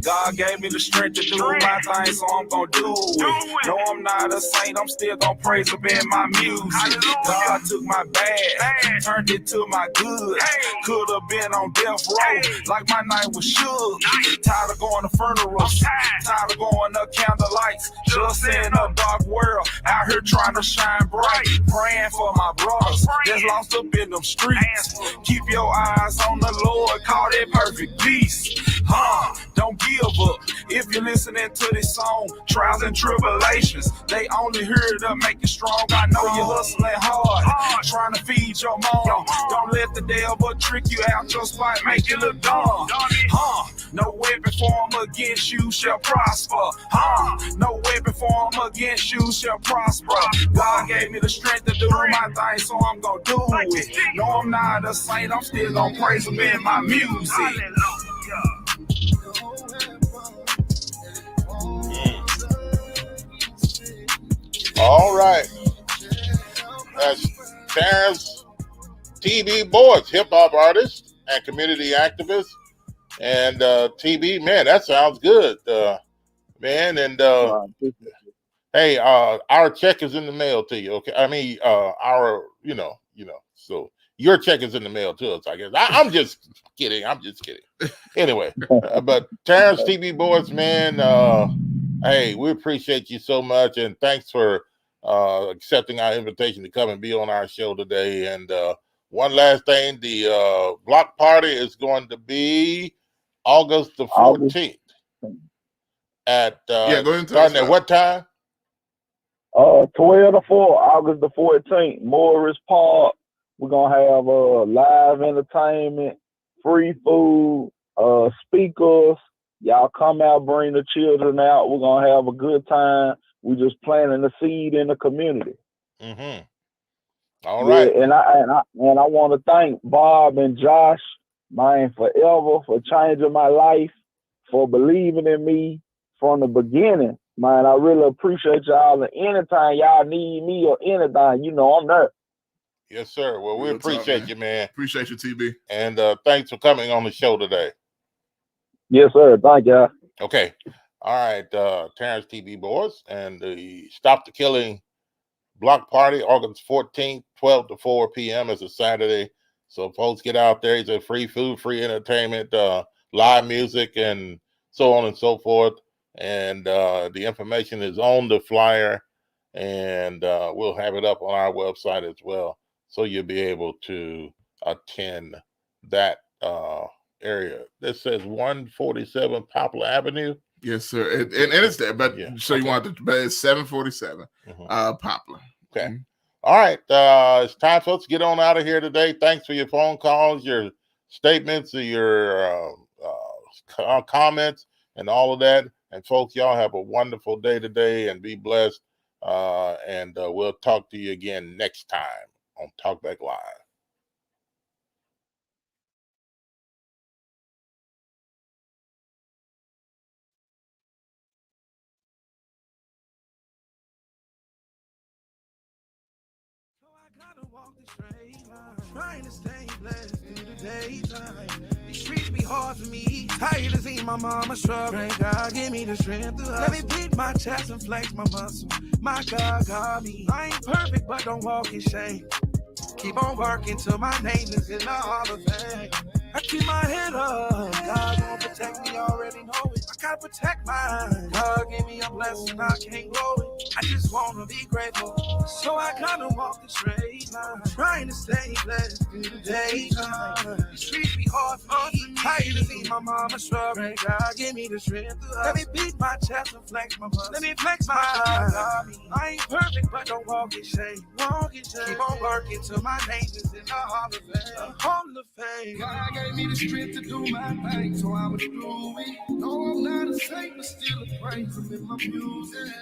God gave me the strength to do my thing, so I'm gonna do it. No, I'm not a saint, I'm still gonna praise him in my music. God took my bad, turned it to my good. Could have been on death row, like my night was shook. Tired of going to funerals, tired of going to candlelights. Just in a dark world, out here trying to shine bright. Praying for my brothers that's lost up in them streets. Keep your eyes on the Lord, call it perfect peace. Don't give up if you're listening to this song. Trials and tribulations, they only here to make you strong. I know you're hustling hard, trying to feed your mom. Don't let the devil trick you out your spot, make you look dumb. No weapon formed against you shall prosper. No weapon formed against you shall prosper. God gave me the strength to do my thing, so I'm gonna do it. No, I'm not a saint, I'm still gonna praise him in my music. All right. That's Terrence TB Boards, hip hop artist and community activist. And TB, man, that sounds good, man. And hey, our check is in the mail to you. Okay, I mean, our, so your check is in the mail to us, I guess. I'm just kidding. Anyway, but Terrence TB Boards, man, hey, we appreciate you so much, and thanks for accepting our invitation to come and be on our show today. And one last thing, the block party is going to be August the 14th at go ahead, starting at what time? 12 to 4, August the 14th, Morris Park. We're gonna have live entertainment, free food, speakers. Y'all come out, bring the children out. We're gonna have a good time. We just planting the seed in the community. All right. And I want to thank Bob and Josh, man, forever for changing my life, for believing in me from the beginning. Man, I really appreciate y'all. And anytime y'all need me or anything, I'm there. Yes, sir. Well, we appreciate you, man. Appreciate you, TB. And thanks for coming on the show today. Yes, sir. Thank y'all. Okay. All right. Terrence TB Boards and the Stop the Killing block party, August 14th, 12 to 4 p.m. is a Saturday. So folks, get out there. It's a free food, free entertainment, live music, and so on and so forth. And the information is on the flyer, and we'll have it up on our website as well. So you'll be able to attend that area. This says 147 Poplar Avenue. Yes, sir. And it's there, but so you want but it's 747 Poplar. Okay. All right. It's time for us to get on out of here today. Thanks for your phone calls, your statements, your comments, and all of that. And folks, y'all have a wonderful day today and be blessed. And we'll talk to you again next time on Talkback Live. Trying to stay blessed through the daytime. These streets be hard for me. Tired of seeing my mama struggle. Pray God give me the strength to hustle. Let me beat my chest and flex my muscle. My God got me. I ain't perfect, but don't walk in shame. Keep on working till my name is in the Hall of Fame. I keep my head up. God gon' protect me, already know it. I gotta protect mine. God gave me a blessing, I can't blow it. I just wanna be grateful. So I gotta walk the straight line. Trying to stay blessed through the daytime. The streets be hard for me. Tired to see my mama struggle. God give me the strength to hustle. Let me beat my chest and flex my muscle. Let me flex my God. I ain't perfect, but don't walk in shame. Walk in shame. Keep on working till my name is in the Hall of Fame. The Hall of Fame. God gave me the strength to do my thing, so I was through it. No, I'm not a saint, but still a praise him in my music.